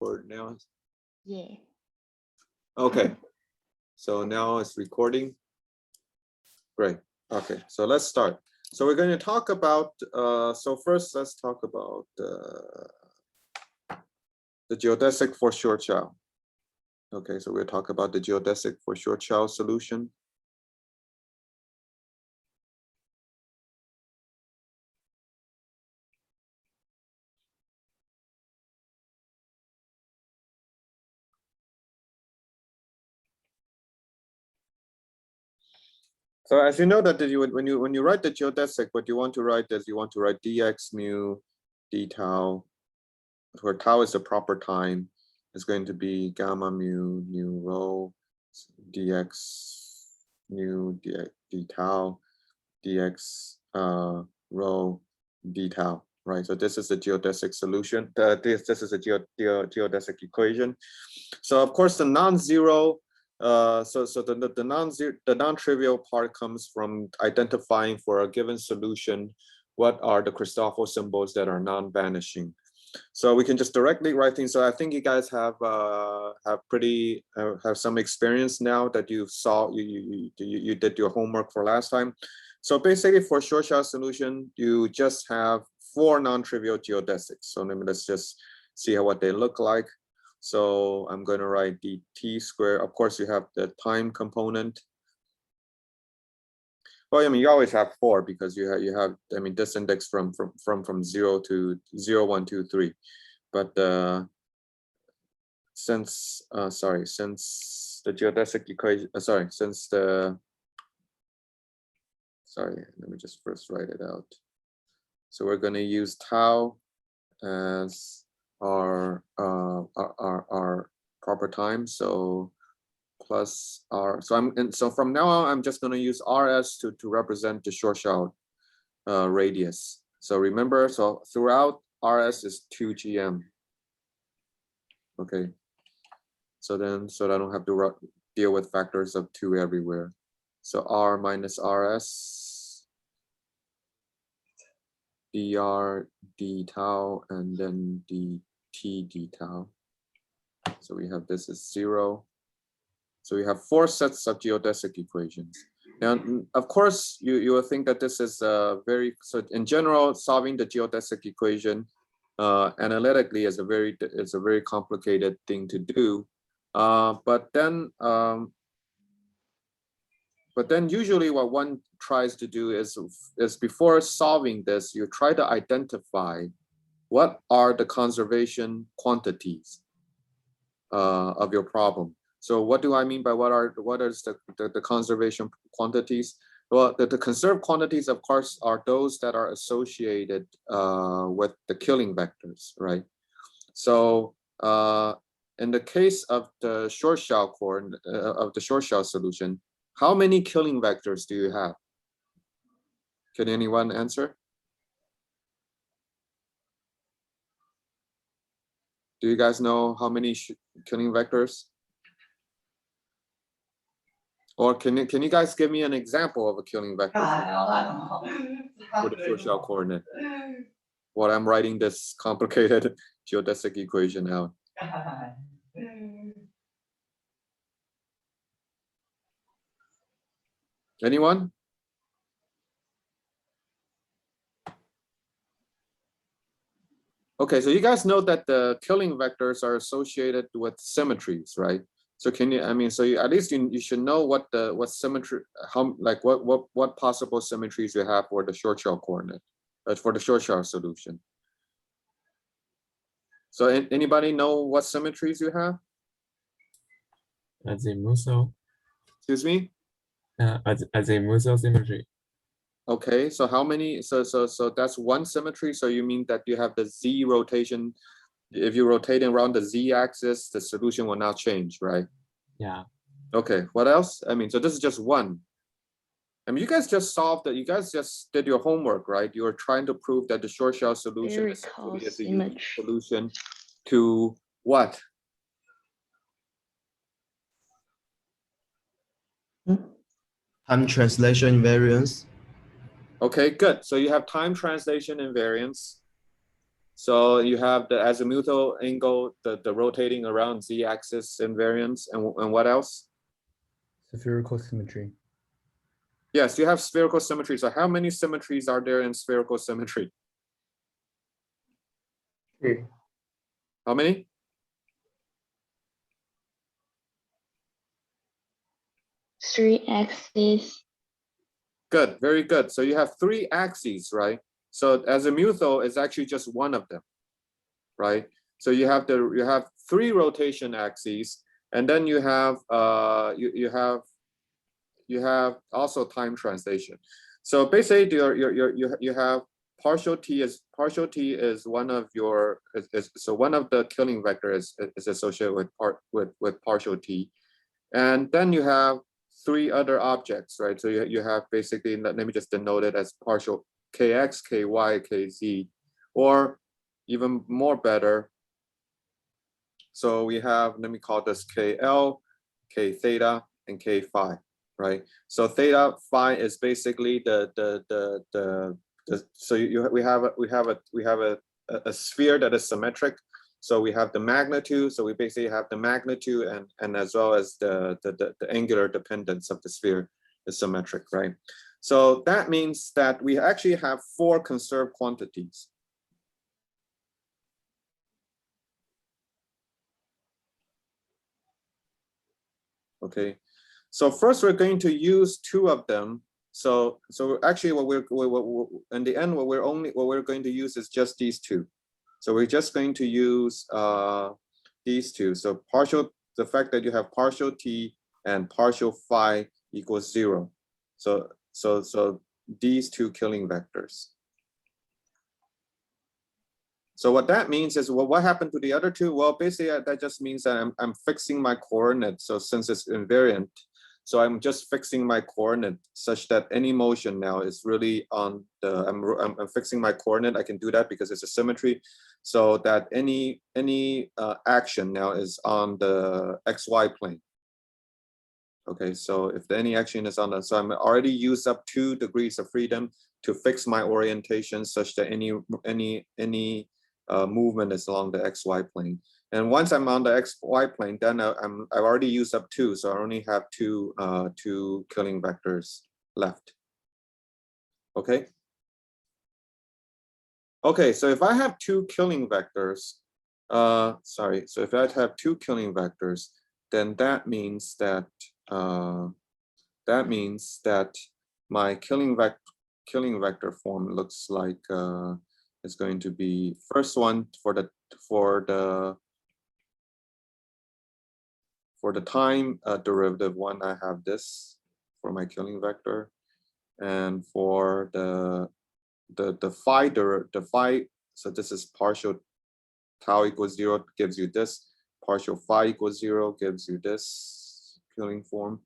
record now? Yeah. Okay. So now it's recording. Great. Okay, so let's start. So we're going to talk about, so first let's talk about the geodesic for Shortchild. Okay, so we'll talk about the geodesic for Shortchild solution. So as you know that when you write the geodesic, what you want to write is you want to write dx mu d tau, where tau is the proper time. It's going to be gamma mu rho dx mu d tau dx rho d tau, right? So this is the geodesic solution. This is a geodesic equation. So of course the non-zero. So the non-trivial part comes from identifying for a given solution what are the Christoffel symbols that are non-vanishing. So we can just directly write things. So I think you guys have some experience now that you saw you did your homework for last time. So basically for Shortchild solution, you just have 4 non-trivial geodesics. So let's just see what they look like. So I'm going to write dt squared. Of course, you have the time component. Well, I mean, you always have 4 because you have I mean, this index from 0 to 0, 1, 2, 3. But since the geodesic equation, let me just first write it out. So we're going to use tau as our proper time, so plus r. So from now on, I'm just going to use rs to represent the Shortchild radius. So remember, so throughout rs is 2 gm. Okay. So I don't have to deal with factors of 2 everywhere. So r minus rs dr d tau and then dt d tau. So we have this is 0. So we have 4 sets of geodesic equations. Now, of course, you will think that this is so in general, solving the geodesic equation analytically is a very complicated thing to do. But then usually what one tries to do is before solving this, you try to identify what are the conservation quantities of your problem. So what do I mean by what is the conservation quantities? Well, the conserved quantities, of course, are those that are associated with the killing vectors, right? So in the case of the Shortchild Shortchild solution, how many killing vectors do you have? Can anyone answer? Do you guys know how many killing vectors? Or can you guys give me an example of a killing vector for the Shortchild coordinate? While I'm writing this complicated geodesic equation out. Anyone? Okay, so you guys know that the killing vectors are associated with symmetries, right? So can you? I mean, so at least you should know what symmetry, what possible symmetries you have for the Shortchild coordinate, for the Shortchild solution. So anybody know what symmetries you have? Azimuthal. Excuse me? Azimuthal symmetry. Okay, so how many? So that's one symmetry. So you mean that you have the z rotation. If you rotate around the z-axis, the solution will not change, right? Yeah. Okay, what else? I mean, so this is just one. I mean, you guys just solved that. You guys just did your homework, right? You were trying to prove that the Shortchild solution is a unique solution to what? Time translation invariance. Okay, good. So you have time translation invariance. So you have the azimuthal angle, the rotating around z-axis invariance, and what else? Spherical symmetry. Yes, you have spherical symmetry. So how many symmetries are there in spherical symmetry? 3. How many? Three axes. Good, very good. So you have 3 axes, right? So azimuthal is actually just one of them, right? So you have 3 rotation axes, and then you have you have also time translation. So basically you have partial t is one of your so one of the killing vector is associated with partial t, and then you have 3 other objects, right? So you have basically, let me just denote it as partial kx, ky, kz, or even more better. So we have, let me call this kl, k theta, and k phi, right? So theta phi is basically so we have a sphere that is symmetric. So we have the magnitude. So we basically have the magnitude and as well as the angular dependence of the sphere is symmetric, right? So that means that we actually have 4 conserved quantities. Okay, so first we're going to use 2 of them. So actually what in the end what we're going to use is just these 2. So we're just going to use these 2. So the fact that you have partial t and partial phi equals 0. So these 2 killing vectors. So what that means is, well, what happened to the other 2? Well, basically that just means that I'm fixing my coordinate. So since it's invariant, so I'm just fixing my coordinate such that any motion now is really on the, I'm fixing my coordinate. I can do that because it's a symmetry. So that any action now is on the XY plane. Okay, so if any action is on the, so I'm already used up 2 degrees of freedom to fix my orientation such that any movement is along the XY plane. And once I'm on the XY plane, then I've already used up 2, so I only have two killing vectors left. Okay. Okay, so if I have 2 killing vectors, sorry, so if I have 2 killing vectors, then that means that my killing vector form looks like it's going to be first one for the time derivative one. I have this for my killing vector, and for the phi, so this is partial tau equals 0 gives you this, partial phi equals 0 gives you this killing form.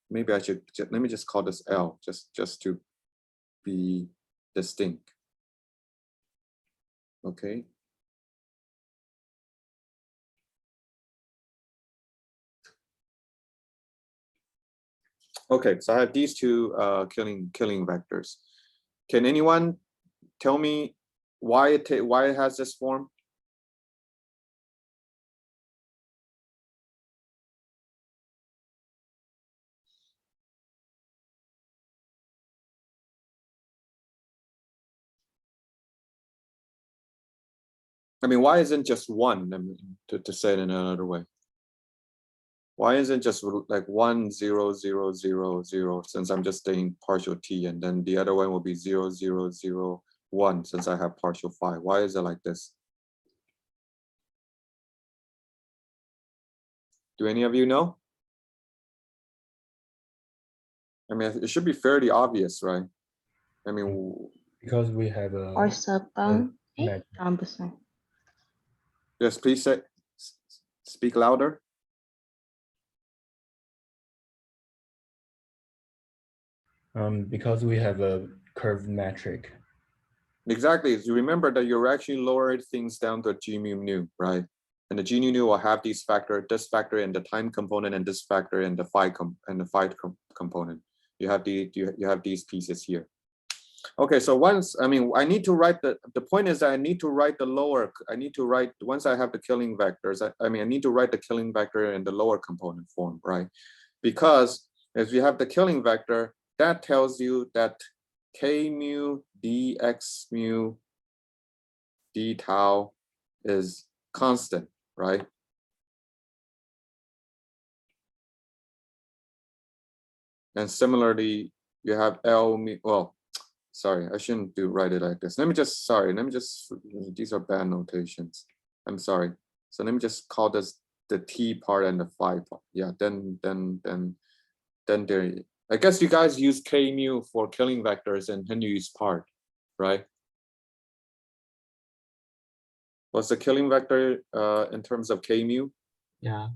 Maybe I should let me just call this L just to be distinct. Okay. Okay, so I have these 2 killing vectors. Can anyone tell me why it has this form? I mean, why isn't just 1? I mean, to say it in another way. Why isn't just like 1, 0, 0, 0, 0, since I'm just taking partial t, and then the other one will be 0, 0, 0, 1, since I have partial phi? Why is it like this? Do any of you know? I mean, it should be fairly obvious, right? I mean, Because we have a Ursapang. match. yes, please speak louder. Because we have a curved metric. Exactly. You remember that you're actually lowering things down to G mu nu, right? And the G mu nu will have these factor, this factor in the time component, and this factor in the phi component. You have these pieces here. Okay, so once, I mean, I need to write the point is that I need to write the lower, I need to write, once I have the killing vectors, I mean, I need to write the killing vector in the lower component form, right? Because if you have the killing vector, that tells you that k mu dx mu d tau is constant, right? And similarly, you have L mu, well, sorry, I shouldn't write it like this. Let me just, these are bad notations. I'm sorry. So let me just call this the T part and the phi part. Yeah, then there, I guess you guys use K mu for killing vectors and then you use part, right? What's the killing vector in terms of K mu? Yeah.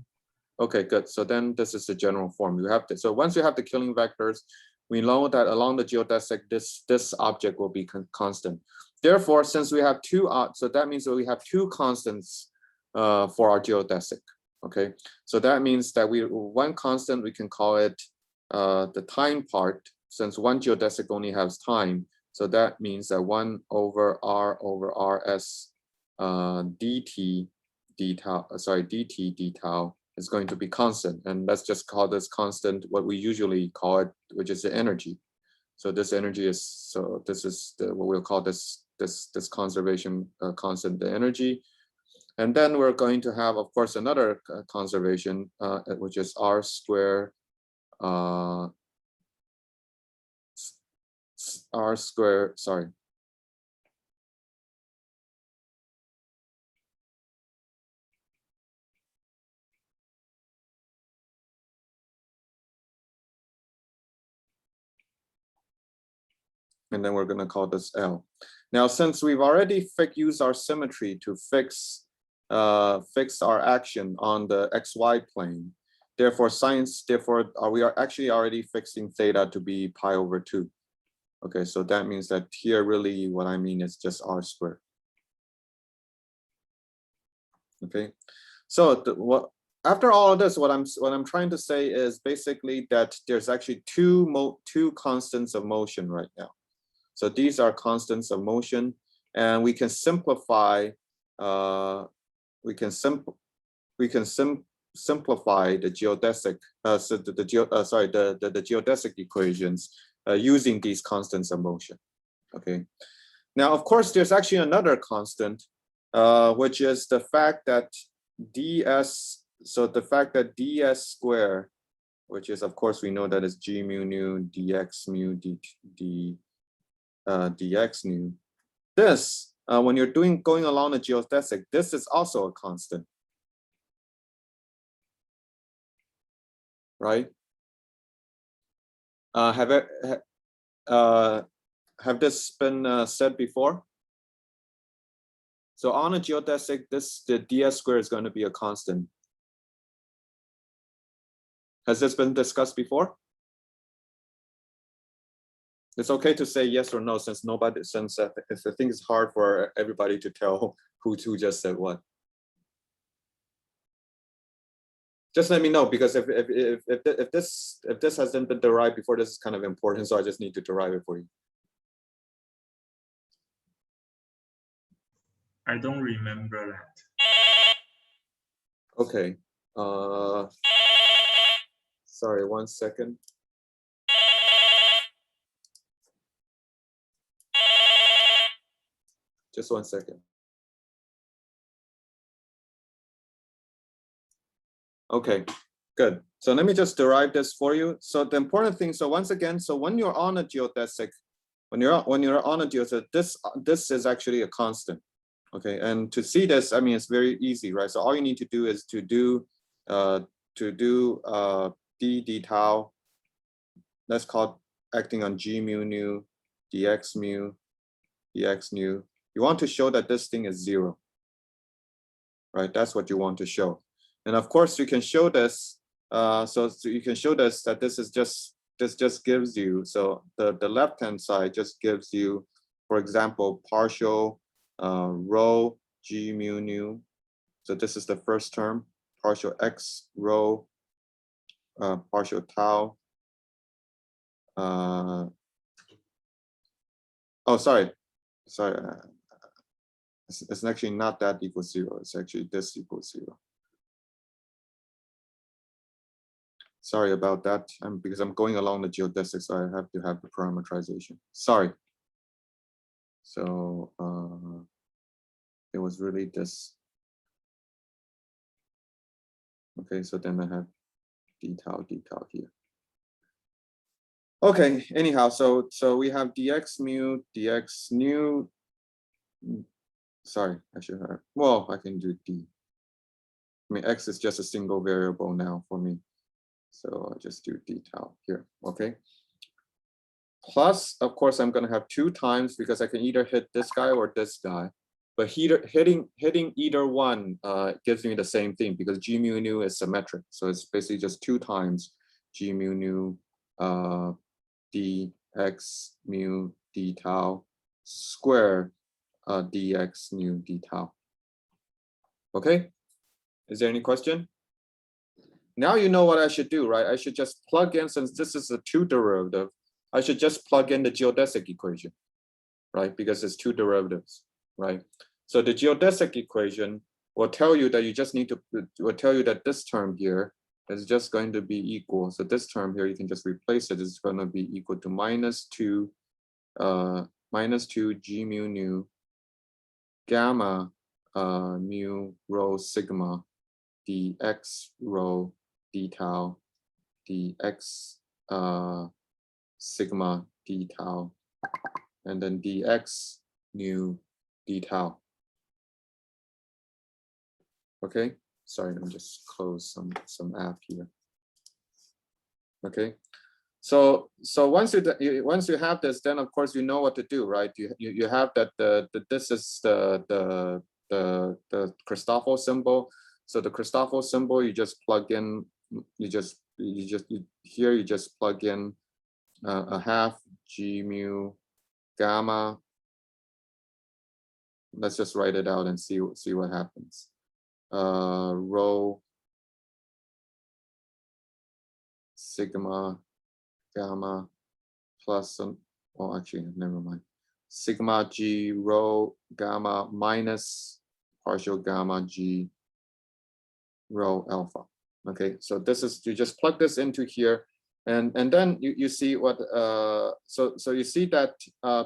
Okay, good. So then this is the general form. You have to, so once you have the killing vectors, we know that along the geodesic, this object will be constant. Therefore, since we have two, so that means that we have two constants for our geodesic. Okay, so that means that one constant we can call it the time part, since one geodesic only has time. So that means that 1 over rs dt d tau, dt d tau is going to be constant, and let's just call this constant what we usually call it, which is the energy. So this energy is, so this is what we'll call this conservation constant, the energy. And then we're going to have, of course, another conservation, which is r square sorry. And then we're going to call this L. Now, since we've already used our symmetry to fix our action on the XY plane, therefore we are actually already fixing theta to be pi over 2. Okay, so that means that here really what I mean is just r squared. Okay, so after all of this, what I'm trying to say is basically that there's actually two constants of motion right now. So these are constants of motion, and we can simplify. Simplify the geodesic. The geodesic equations using these constants of motion. Okay. Now, of course, there's actually another constant, which is the fact that ds. So the fact that ds square, which is, of course, we know that is g mu nu dx mu dx nu. This, when you're going along a geodesic, this is also a constant, right? Have this been said before? So on a geodesic, the ds square is going to be a constant. Has this been discussed before? It's okay to say yes or no, since I think it's hard for everybody to tell who just said what. Just let me know, because if this hasn't been derived before, this is kind of important, so I just need to derive it for you. I don't remember that. Okay. Sorry, 1 second. Just 1 second. Okay, good. So let me just derive this for you. So the important thing, so once again, so when you're on a geodesic, when you're on a geodesic, this is actually a constant. Okay, and to see this, I mean, it's very easy, right? So all you need to do is to do d tau. Let's call acting on g mu nu dx mu dx nu. You want to show that this thing is 0, right? That's what you want to show. And of course, you can show this. So you can show this that this just gives you. So the left hand side just gives you, for example, partial rho g mu nu. So this is the first term, partial x rho partial tau Oh, sorry. It's actually not that equals 0. It's actually this equals 0. Sorry about that. Because I'm going along the geodesic, so I have to have the parameterization. Sorry. So it was really this. Okay, so then I have d tau here. Okay, anyhow, so we have dx mu, dx nu. Sorry, I should have. Well, I can do d. I mean, x is just a single variable now for me. So I'll just do d tau here, okay? Plus, of course, I'm gonna have 2 times because I can either hit this guy or this guy. But hitting either one gives me the same thing because g mu nu is symmetric. So it's basically just 2 times g mu nu dx mu d tau square dx nu d tau. Okay, is there any question? Now you know what I should do, right? I should just plug in, since this is a 2 derivative, I should just plug in the geodesic equation, right? Because it's 2 derivatives, right? So the geodesic equation will tell you that you just need to, will tell you that this term here is just going to be equal. So this term here, you can just replace it. It's going to be equal to minus 2 g mu nu gamma mu rho sigma dx rho d tau dx sigma d tau, and then dx nu d tau. Okay, sorry, let me just close some app here. Okay, so once you have this, then of course you know what to do, right? You have that this is the Christoffel symbol. So the Christoffel symbol, you just plug in, you just plug in a half g mu gamma. Let's just write it out and see what happens. Rho sigma gamma plus some, oh, actually, never mind. Sigma g rho gamma minus partial gamma g rho alpha. Okay, so this is, you just plug this into here, and then you see what so you see that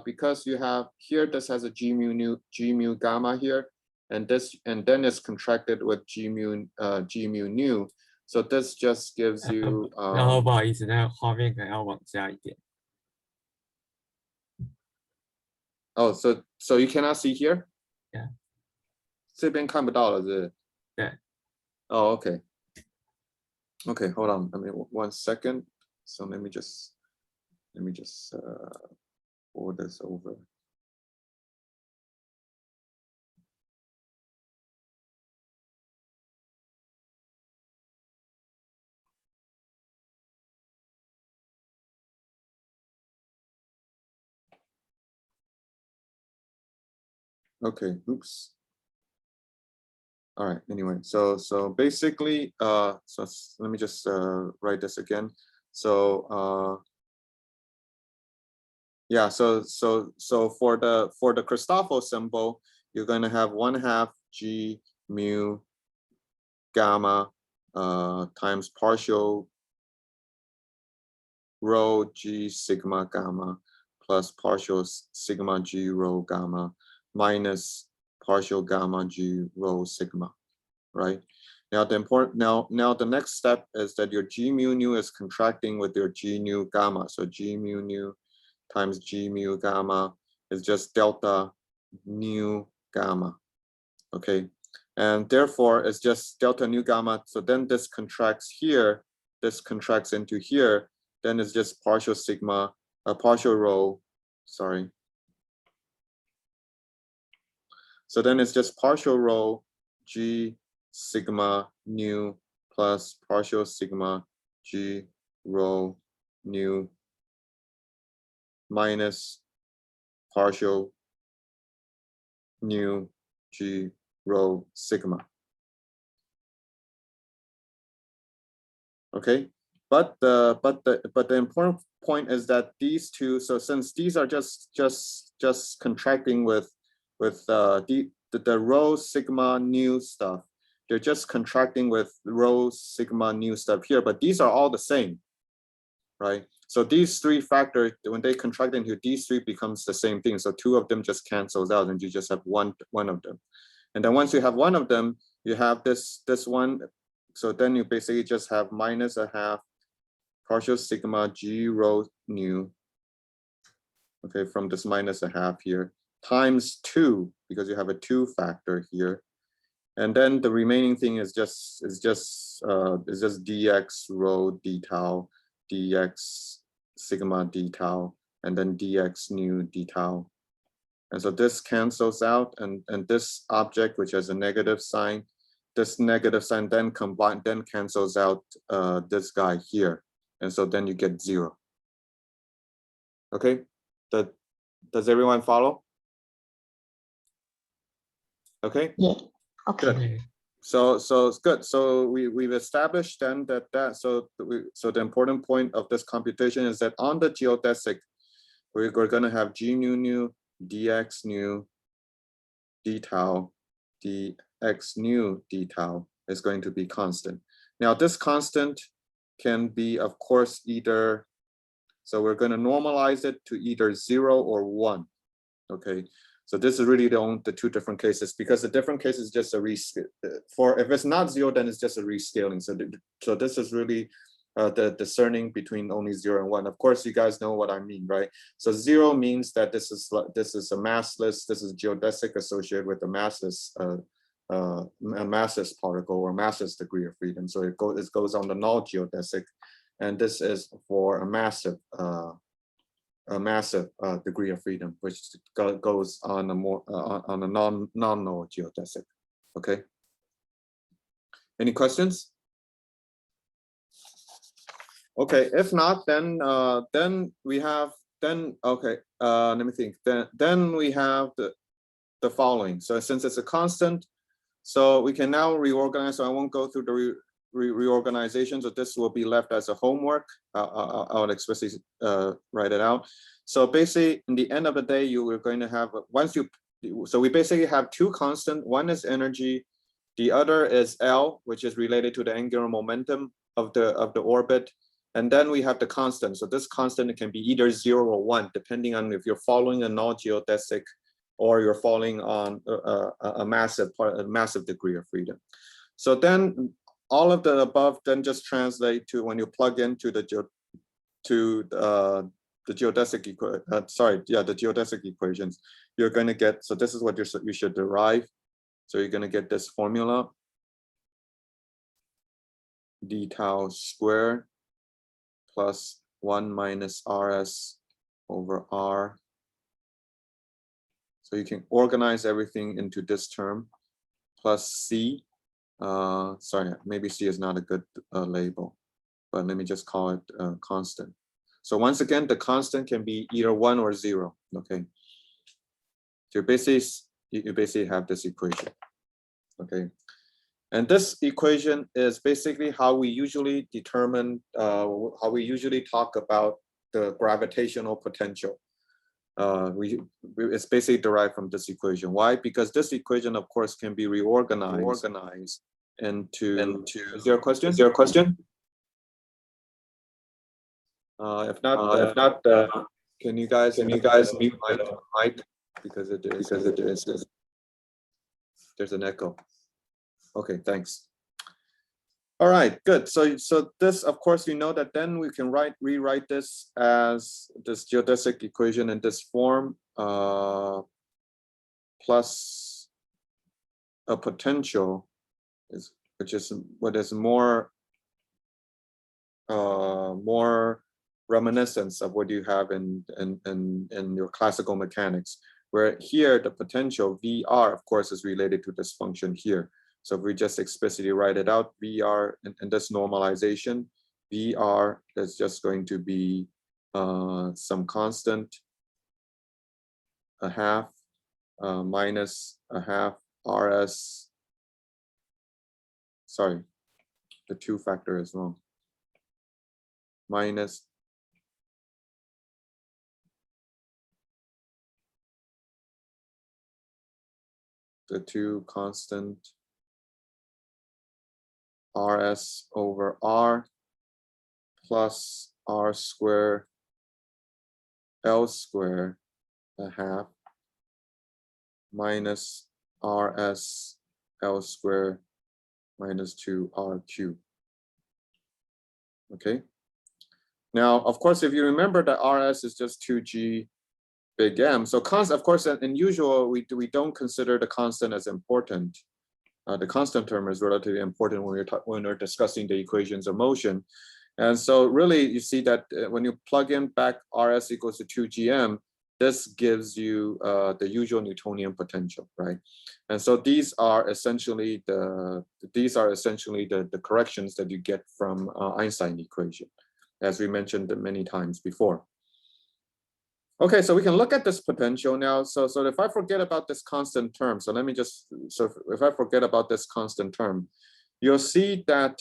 because you have here, this has a g mu gamma here, and then it's contracted with g mu nu. So this just gives you 然后不好意思，那个画面可能要往下一点。oh, so you cannot see here? Yeah. 这边看不到了，是不是？对。Oh, okay. Okay, hold on. I mean, 1 second. So let me just forward this over. Okay, oops. All right, anyway, so basically, so let me just write this again. So yeah, so for the Christoffel symbol, you're going to have 1/2 g mu gamma times partial rho g sigma gamma plus partial sigma g rho gamma minus partial gamma g rho sigma, right? Now the next step is that your g mu nu is contracting with your g nu gamma. So g mu nu times g mu gamma is just delta nu gamma, okay? And therefore it's just delta nu gamma. So then this contracts here, this contracts into here, then it's just partial sigma, partial rho, sorry. So then it's just partial rho g sigma nu plus partial sigma g rho nu minus partial nu g rho sigma. Okay, But the important point is that these two, so since these are just contracting with the rho sigma nu stuff, they're just contracting with rho sigma nu stuff here, but these are all the same, right? So these three factors, when they contract into these three becomes the same thing. So two of them just cancels out and you just have one of them. And then once you have one of them, you have this one. So then you basically just have minus a half partial sigma g rho nu, okay, from this minus a half here, times 2, because you have a 2 factor here. And then the remaining thing is just dx rho d tau, dx sigma d tau, and then dx nu d tau. And so this cancels out, and this object, which has a negative sign, this negative sign then cancels out this guy here. And so then you get 0. Okay, does everyone follow? Okay. Yeah. Okay. Good. Okay. So it's good. So we've established then so the important point of this computation is that on the geodesic, we're going to have g nu dx nu d tau dx nu d tau is going to be constant. Now this constant can be, of course, either, so we're going to normalize it to either 0 or 1. Okay, so this is really the two different cases, because the different case is just a rescale. For if it's not 0, then it's just a rescaling. So this is really the discerning between only 0 and 1. Of course, you guys know what I mean, right? So 0 means that this is a massless. This is geodesic associated with a massless particle or massless degree of freedom. So it goes on the null geodesic, and this is for a massive degree of freedom, which goes on a more on a non-null geodesic. Okay. Any questions? Okay. If not, then we have okay. Let me think. Then we have the following. So since it's a constant, so we can now reorganize. So I won't go through the reorganization. So this will be left as a homework. I'll explicitly write it out. So basically, in the end of the day, you are going to have so we basically have two constant. One is energy, the other is L, which is related to the angular momentum of the orbit, and then we have the constant. So this constant can be either 0 or 1, depending on if you're following a null geodesic or you're falling on a massive degree of freedom. So then all of the above then just translate to when you plug into the geodesic equations, you're going to get, so this is what you should derive. So you're going to get this formula, d tau squared plus 1 minus rs over r. So you can organize everything into this term, plus c. Sorry, maybe c is not a good label, but let me just call it constant. So once again, the constant can be either 1 or 0. Okay. So you basically have this equation. Okay. And this equation is basically how we usually determine, how we usually talk about the gravitational potential. It's basically derived from this equation. Why? Because this equation, of course, can be reorganized into. Is there a question? Is there a question? If not, can you guys mute my mic, because it is there's an echo. Okay, thanks. All right, good. So this, of course, you know that then we can rewrite this as this geodesic equation in this form, plus a potential, which is what is more reminiscence of what you have in your classical mechanics, where here the potential VR, of course, is related to this function here. So if we just explicitly write it out, VR in this normalization, VR is just going to be some constant, a half minus a half RS. Sorry, the 2 factor is wrong. minus the two constant RS over R plus R square L square a half minus RS L square minus 2R cubed. Okay. Now, of course, if you remember that RS is just 2G big M. So of course, in usual, we don't consider the constant as important. The constant term is relatively important when we're discussing the equations of motion. And so really, you see that when you plug in back RS equals to 2GM, this gives you the usual Newtonian potential, right? And so these are essentially the corrections that you get from Einstein equation, as we mentioned many times before. Okay, so we can look at this potential now. So if I forget about this constant term, so let me just, so if I forget about this constant term, you'll see that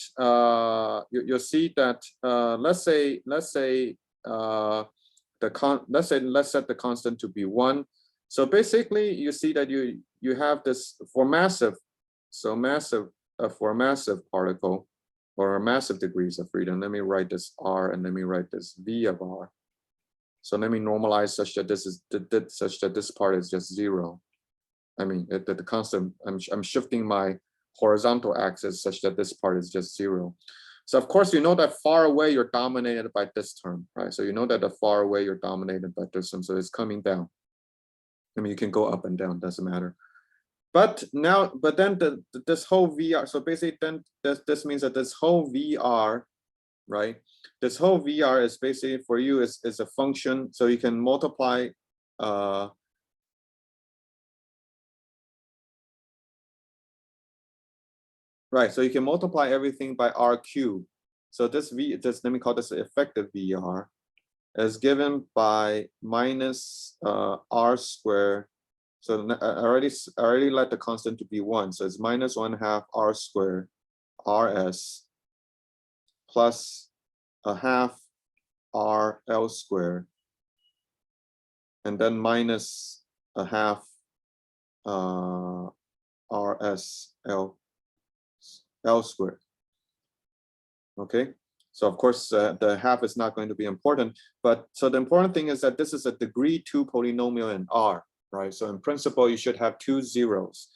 let's set the constant to be 1. So basically, you see that you have this for a massive particle or massive degrees of freedom. Let me write this R and let me write this V of R. So let me normalize such that this part is just 0. I mean, the constant. I'm shifting my horizontal axis such that this part is just 0. So of course, you know that far away you're dominated by this term, right? So you know that the far away you're dominated by this term, so it's coming down. I mean, you can go up and down, doesn't matter. But then this whole VR. So basically, then this means that this whole VR, right? This whole VR is basically for you is a function, so you can multiply right, so you can multiply everything by R cubed. So this let me call this effective VR, is given by minus R squared. So I already let the constant to be 1. So it's minus 1/2 R squared RS plus a half R L squared, and then minus a half RS L squared. Okay, so of course the half is not going to be important, but so the important thing is that this is a degree 2 polynomial in R, right? So in principle, you should have 2 zeros.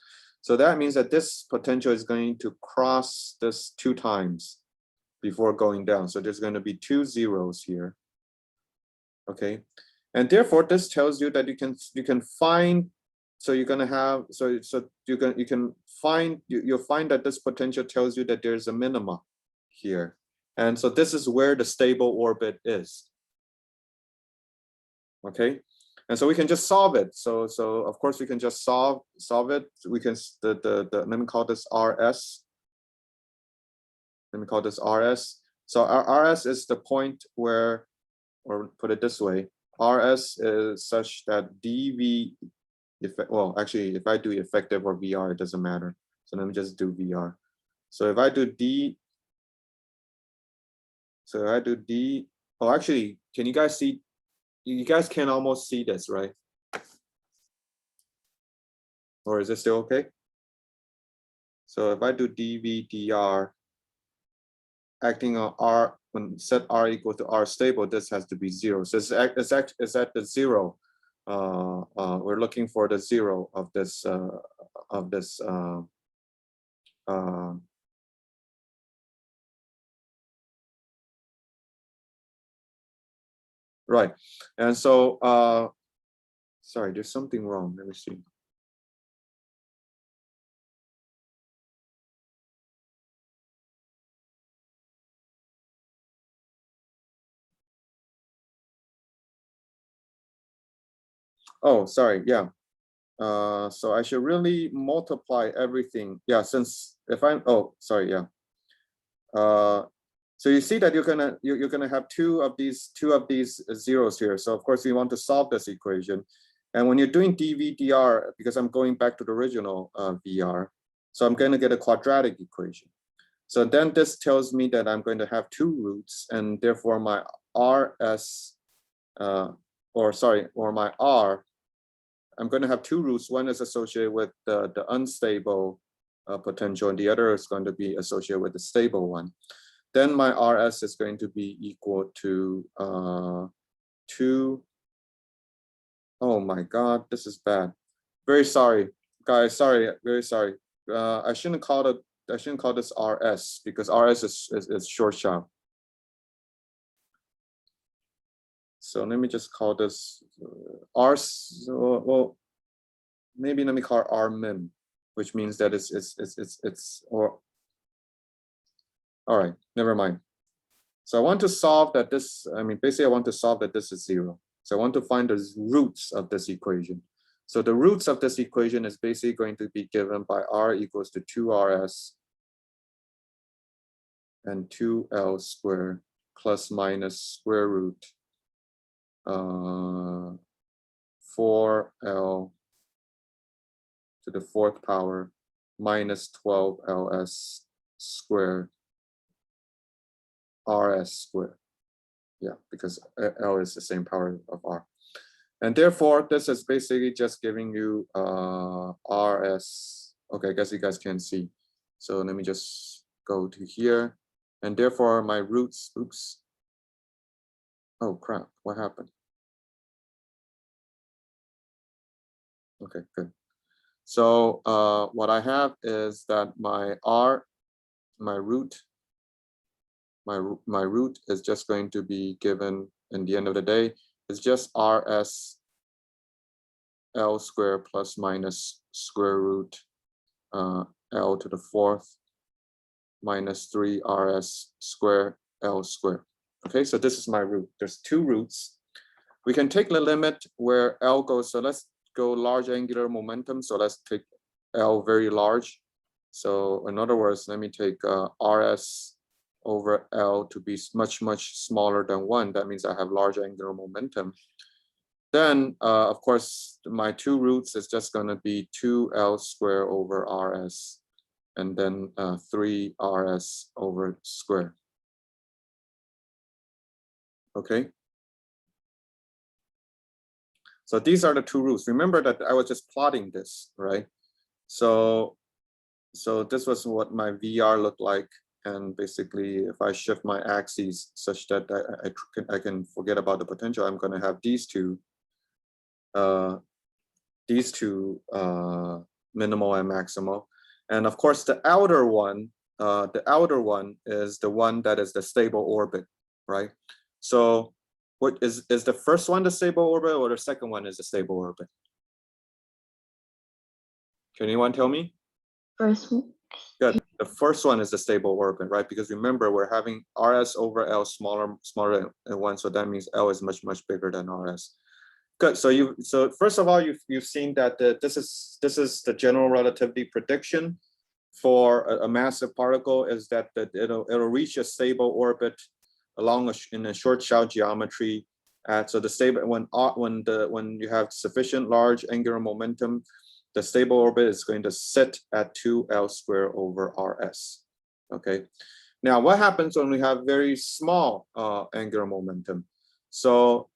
So that means that this potential is going to cross this 2 times before going down. So there's going to be 2 zeros here. Okay, and therefore this tells you that you can find. So you're going to have you'll find that this potential tells you that there's a minima here, and so this is where the stable orbit is. Okay, and so we can just solve it. So of course we can just solve it. We can let me call this RS. Let me call this RS. So our RS is the point where, or put it this way, RS is such that dV. Well, actually, if I do effective or VR, it doesn't matter. So let me just do VR. So if I do D, oh, actually, can you guys see? You guys can almost see this, right? Or is it still okay? So if I do dV dr, acting on R, when set R equal to R stable, this has to be 0. So it's at the 0. We're looking for the 0 of this right. And so sorry, there's something wrong. Let me see. Oh, sorry, yeah. So I should really multiply everything. Yeah, since if I'm, oh, sorry, yeah. So you see that you're gonna have two of these zeros here. So of course we want to solve this equation. And when you're doing dV dr, because I'm going back to the original VR, so I'm gonna get a quadratic equation. So then this tells me that I'm going to have two roots, and therefore my RS, or my R, I'm going to have two roots. One is associated with the unstable potential, and the other is going to be associated with the stable one. Then my RS is going to be equal to 2. Oh my God, this is bad. Very sorry, guys. Sorry, very sorry. I shouldn't call this RS, because RS is short shot. So let me just call this R. Well, maybe let me call it R min, which means that it's or. All right, never mind. So I want to solve that this. I mean, basically, I want to solve that this is 0. So I want to find the roots of this equation. So the roots of this equation is basically going to be given by R equals to 2RS and 2L squared plus minus square root 4L to the 4th power minus 12LS squared RS squared. Yeah, because L is the same power of R. And therefore, this is basically just giving you RS. Okay, I guess you guys can see. So let me just go to here. And therefore, my roots, oops. Oh, crap, what happened? Okay, good. So what I have is that my R, my root is just going to be given in the end of the day. It's just RS L squared plus minus square root L to the 4th minus 3 RS squared L squared. Okay, so this is my root. There's two roots. We can take the limit where L goes. So let's go large angular momentum. So let's take L very large. So in other words, let me take RS over L to be much, much smaller than 1. That means I have large angular momentum. Then, of course, my two roots is just going to be 2L squared over RS, and then 3 RS over square. Okay. So these are the two roots. Remember that I was just plotting this, right? So this was what my VR looked like. And basically, if I shift my axes such that I can forget about the potential, I'm going to have these two minimal and maximal. And of course, the outer one is the one that is the stable orbit, right? So what is the first one the stable orbit, or the second one is the stable orbit? Can anyone tell me? First one. Good. The first one is the stable orbit, right? Because remember, we're having RS over L smaller than 1, so that means L is much, much bigger than RS. Good. So first of all, you've seen that this is the general relativity prediction for a massive particle, is that it'll reach a stable orbit along in a short shell geometry. So the stable when you have sufficient large angular momentum, the stable orbit is going to sit at 2L squared over RS. Okay. Now, what happens when we have very small angular momentum? So,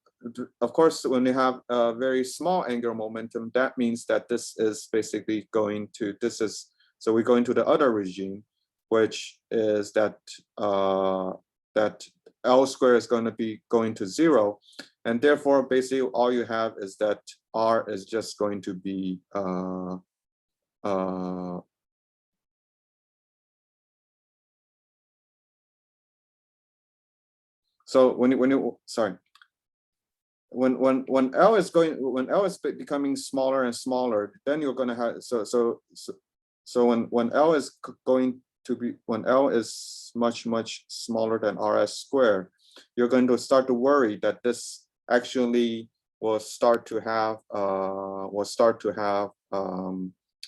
of course, when we have a very small angular momentum, that means that this is basically going to, so we're going to the other regime, which is that that L squared is going to be going to 0. And therefore, basically, all you have is that R is just going to be so when L is becoming smaller and smaller, then you're going to have so when L is going to be, when L is much, much smaller than RS squared, you're going to start to worry that this actually will start to have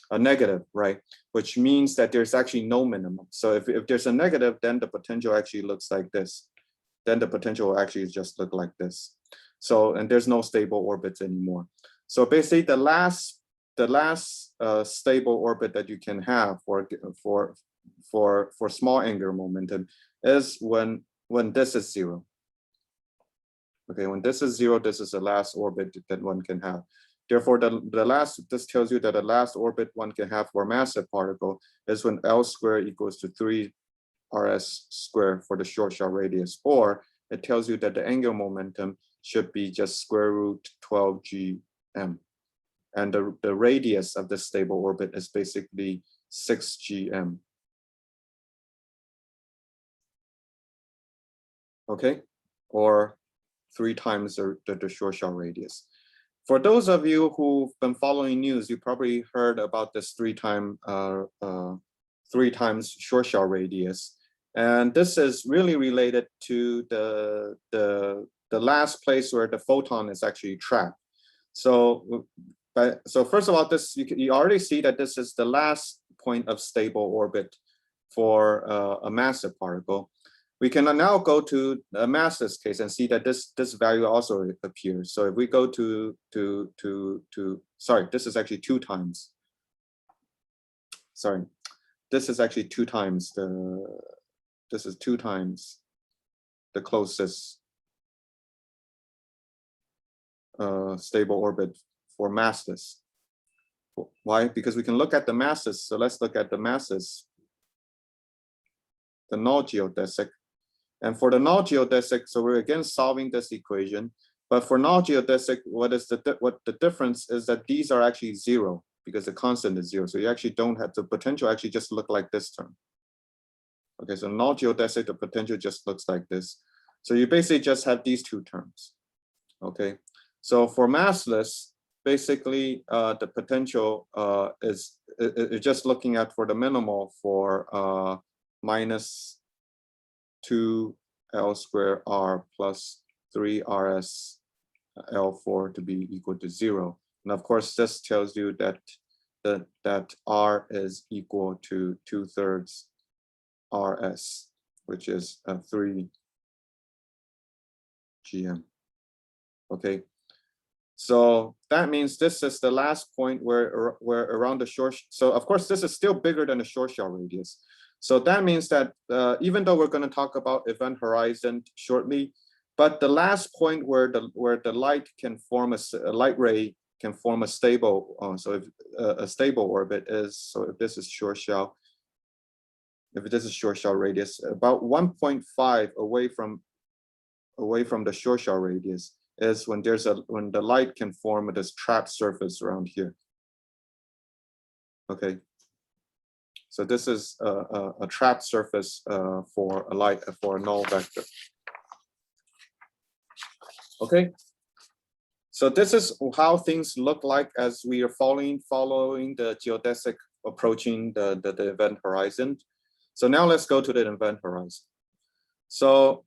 a negative, right? Which means that there's actually no minimum. So if there's a negative, then the potential actually looks like this. Then the potential will actually just look like this. So, and there's no stable orbits anymore. So basically, the last stable orbit that you can have for for small angular momentum is when this is 0. Okay, when this is 0, this is the last orbit that one can have. Therefore, this tells you that the last orbit one can have for a massive particle is when L squared equals to 3 RS squared for the short shell radius, or it tells you that the angular momentum should be just square root 12 GM. And the radius of the stable orbit is basically 6 GM. Okay, or 3 times the short shell radius. For those of you who've been following news, you probably heard about this 3 times short shell radius. And this is really related to the last place where the photon is actually trapped. So first of all, you already see that this is the last point of stable orbit for a massive particle. We can now go to a massless case and see that this value also appears. So if we go to sorry, this is actually 2 times. Sorry, this is actually 2 times this is 2 times the closest stable orbit for massless. Why? Because we can look at the masses. So let's look at the masses, the null geodesic. And for the null geodesic, so we're again solving this equation. But for null geodesic, what the difference is that these are actually 0 because the constant is 0. So you actually don't have the potential actually just look like this term. Okay, so null geodesic, the potential just looks like this. So you basically just have these 2 terms. Okay, so for massless, basically the potential is just looking at for the minimal for minus 2 L squared R plus 3 RS L4 to be equal to 0. And of course, this tells you that that R is equal to 2/3 RS, which is 3 GM. Okay, so that means this is the last point where around the short. So of course, this is still bigger than the short shell radius. So that means that even though we're going to talk about event horizon shortly, but the last point where the light can form a light ray can form a stable. So if a stable orbit is, so if this is short shell, if this is short shell radius, about 1.5 away from the short shell radius is when when the light can form this trapped surface around here. Okay. So this is a trapped surface for a null vector. Okay. So this is how things look like as we are following the geodesic approaching the event horizon. So now let's go to the event horizon. So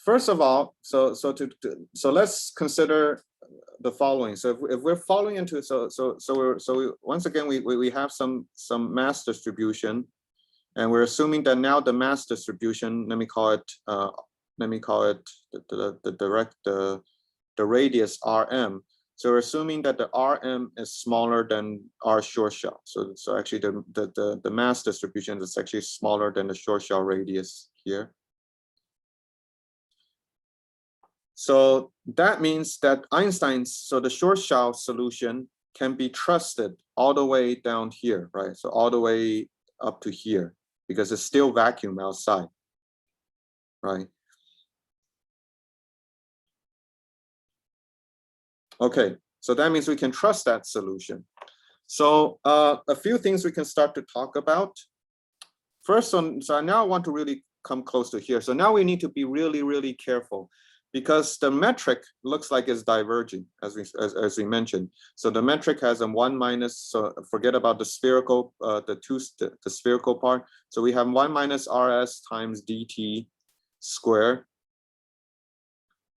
first of all, so let's consider the following. So if we're following into once again we have some mass distribution, and we're assuming that now the mass distribution, let me call it the radius Rm. So we're assuming that the Rm is smaller than R short shell. So actually the mass distribution is actually smaller than the short shell radius here. So that means that the short shell solution can be trusted all the way down here, right? So all the way up to here, because it's still vacuum outside, right? Okay, so that means we can trust that solution. So a few things we can start to talk about. First, so now I want to really come close to here. So now we need to be really, really careful, because the metric looks like it's diverging, as we mentioned. So the metric has a 1 minus, so forget about the spherical, the spherical part. So we have 1 minus RS times DT squared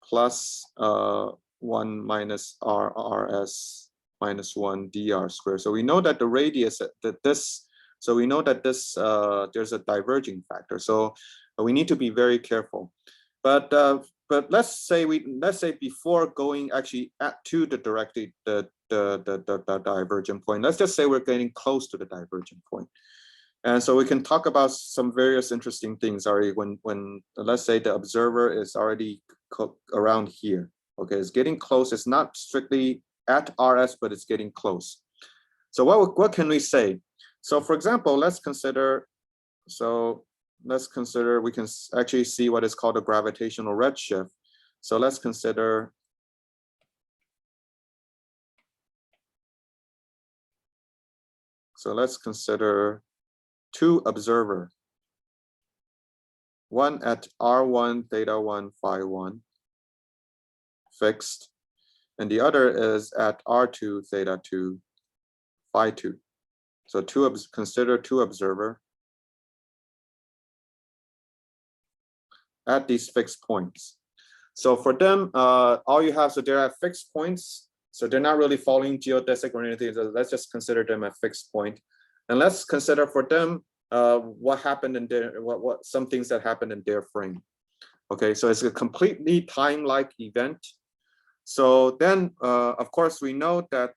plus 1 minus RRS minus 1 DR squared. So we know that the radius, so we know that this, there's a diverging factor. So we need to be very careful. But let's say before going actually to the directly the divergent point, let's just say we're getting close to the divergent point. And so we can talk about some various interesting things already when let's say the observer is already around here. Okay, it's getting close. It's not strictly at RS, but it's getting close. So what can we say? So for example, let's consider, we can actually see what is called a gravitational redshift. So let's consider two observer, one at R1 theta 1 phi 1 fixed, and the other is at R2 theta 2 phi 2. So consider two observer at these fixed points. So for them, all you have, so they're at fixed points. So they're not really following geodesic or anything. So let's just consider them a fixed point. And let's consider for them what happened in their, some things that happened in their frame. Okay, so it's a completely time-like event. So then, of course, we know that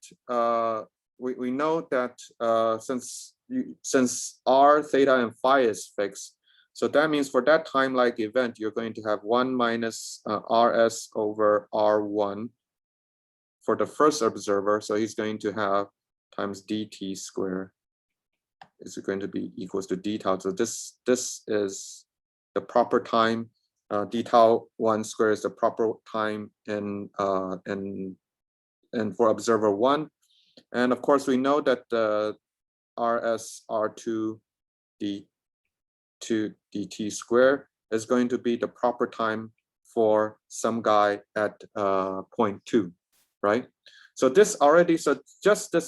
since r, theta, and phi is fixed, so that means for that time-like event, you're going to have 1 minus rs over r1 for the first observer. So he's going to have times dt squared is going to be equals to d tau. So this is the proper time. D tau 1 squared is the proper time in for observer 1. And of course, we know that the rs r2 d2 dt squared is going to be the proper time for some guy at point 2, right? So this already, so just the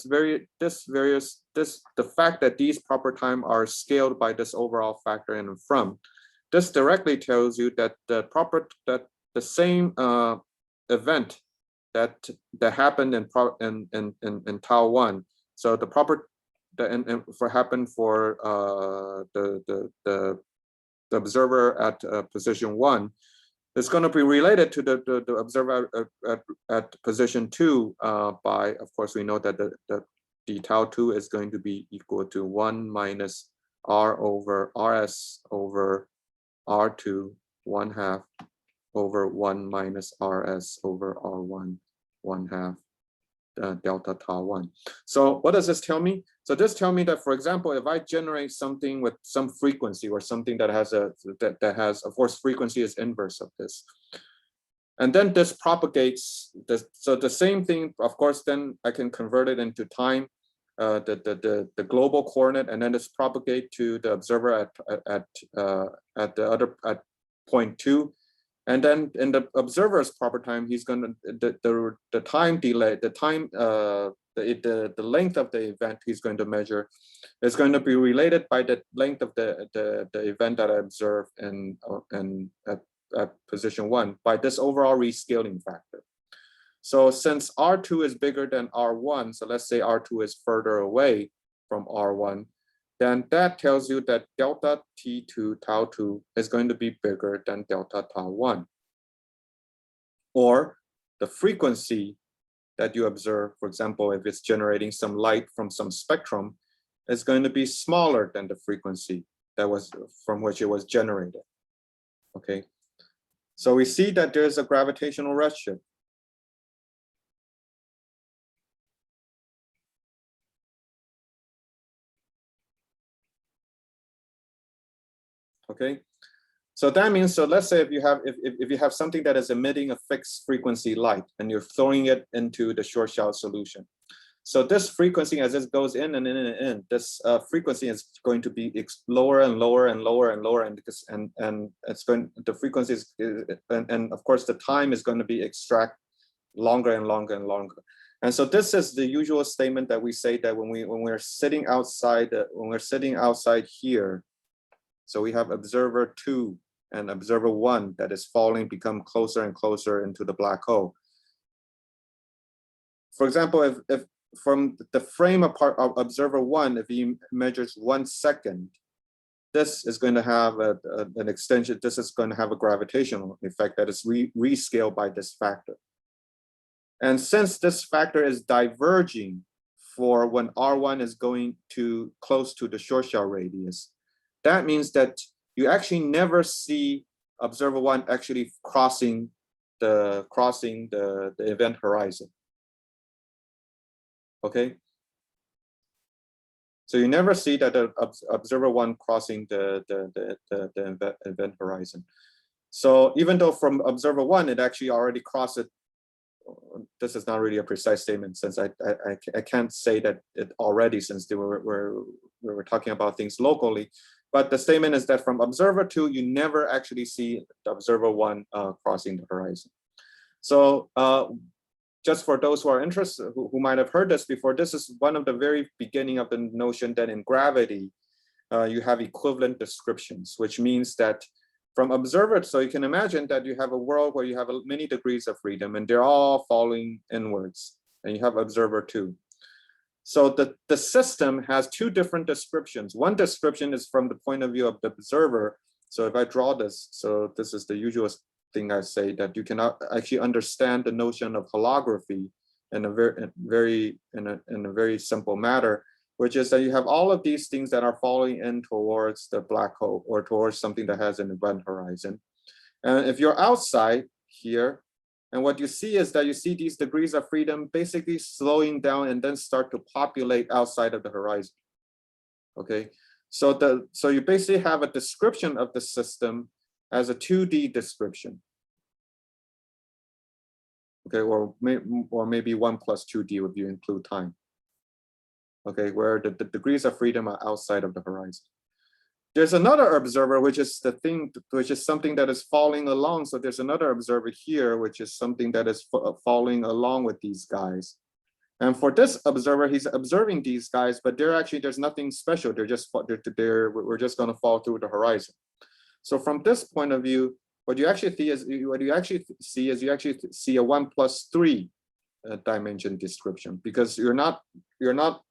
fact that these proper time are scaled by this overall factor in and from, this directly tells you that the same event that happened in tau 1. So the proper happened for the observer at position 1 is going to be related to the observer at position 2 by, of course, we know that the d tau 2 is going to be equal to 1 minus r over rs over r2 1/2 over 1 minus rs over r1 1/2 delta tau 1. So what does this tell me? So this tells me that, for example, if I generate something with some frequency or something that has of course, frequency is inverse of this, and then this propagates this. So the same thing, of course, then I can convert it into time, the global coordinate, and then this propagate to the observer at point 2. And then in the observer's proper time, he's going to the time delay, the time the length of the event he's going to measure is going to be related by the length of the event that I observe at position 1 by this overall rescaling factor. So since R2 is bigger than R1, so let's say R2 is further away from R1, then that tells you that delta T2 tau 2 is going to be bigger than delta tau 1. Or the frequency that you observe, for example, if it's generating some light from some spectrum, is going to be smaller than the frequency that was from which it was generated. Okay, so we see that there's a gravitational redshift. Okay, so that means, so let's say if you have something that is emitting a fixed frequency light and you're throwing it into the Short-Shell solution. So this frequency, as it goes in and in and in, this frequency is going to be lower and lower and lower and lower, and it's going, the frequency is, and of course the time is going to be extract longer and longer and longer. And so this is the usual statement that we say that when we're sitting outside here. So we have observer 2 and observer 1 that is falling, become closer and closer into the black hole. For example, if from the frame apart of observer 1, if he measures 1 second, this is going to have an extension. This is going to have a gravitational effect that is rescaled by this factor. And since this factor is diverging for when R1 is going to close to the short shell radius. That means that you actually never see observer 1 actually crossing the event horizon. Okay. So you never see that the observer 1 crossing the event horizon. So even though from observer 1 it actually already crossed it, this is not really a precise statement since I can't say that it already, since we were talking about things locally. But the statement is that from observer 2, you never actually see the observer 1 crossing the horizon. So just for those who are interested, who might have heard this before, this is one of the very beginning of the notion that in gravity, you have equivalent descriptions, which means that from observer, so you can imagine that you have a world where you have many degrees of freedom and they're all falling inwards, and you have observer 2. So the system has 2 different descriptions. One description is from the point of view of the observer. So if I draw this, so this is the usual thing I say, that you cannot actually understand the notion of holography in a very simple matter, which is that you have all of these things that are falling in towards the black hole or towards something that has an event horizon. And if you're outside here, and what you see is that you see these degrees of freedom basically slowing down and then start to populate outside of the horizon. Okay, so you basically have a description of the system as a 2D description. Okay, or maybe 1 plus 2D if you include time. Okay, where the degrees of freedom are outside of the horizon. There's another observer, which is something that is falling along. So there's another observer here, which is something that is falling along with these guys. And for this observer, he's observing these guys, but there's nothing special. We're just going to fall through the horizon. So from this point of view, what you actually see a 1 plus 3 dimension description, because you're not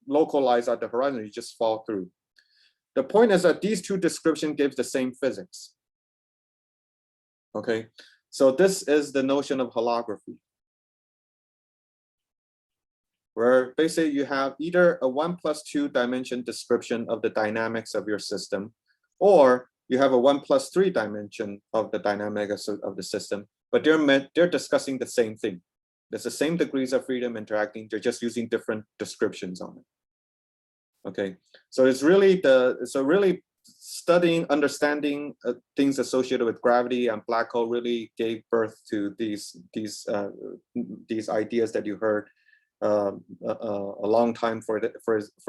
localized at the horizon, you just fall through. The point is that these 2 descriptions give the same physics. Okay, so this is the notion of holography, where basically you have either a 1 plus 2 dimension description of the dynamics of your system, or you have a 1 plus 3 dimension of the dynamics of the system, but they're discussing the same thing. There's the same degrees of freedom interacting, they're just using different descriptions on it. Okay, so it's really studying, understanding things associated with gravity and black hole really gave birth to these ideas that you heard a long time. For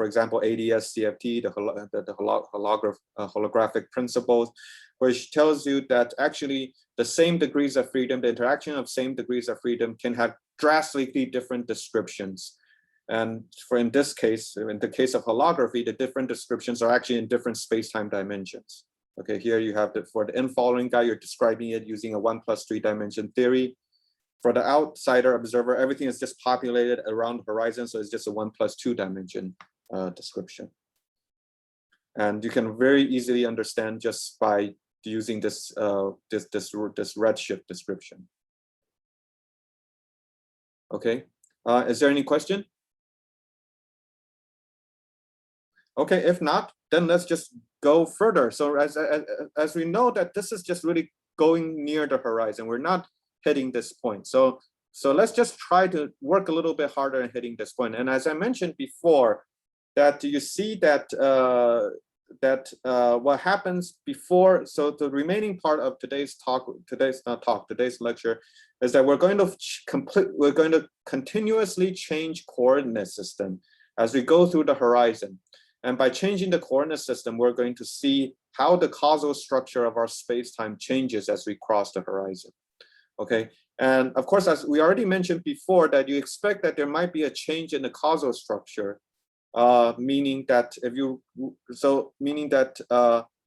example, ADS CFT, the holographic principles, which tells you that actually the same degrees of freedom, the interaction of same degrees of freedom can have drastically different descriptions. And in this case, in the case of holography, the different descriptions are actually in different space-time dimensions. Okay, here you have for the in-following guy, you're describing it using a 1 plus 3 dimension theory. For the outsider observer, everything is just populated around the horizon, so it's just a 1 plus 2 dimension description. And you can very easily understand just by using this redshift description. Okay, is there any question? Okay, if not, then let's just go further. So as we know that this is just really going near the horizon, we're not hitting this point. So let's just try to work a little bit harder in hitting this point. And as I mentioned before, that you see that what happens before, so the remaining part of today's lecture is that we're going to continuously change coordinate system as we go through the horizon. And by changing the coordinate system, we're going to see how the causal structure of our space-time changes as we cross the horizon. Okay, and of course, as we already mentioned before, that you expect that there might be a change in the causal structure, meaning that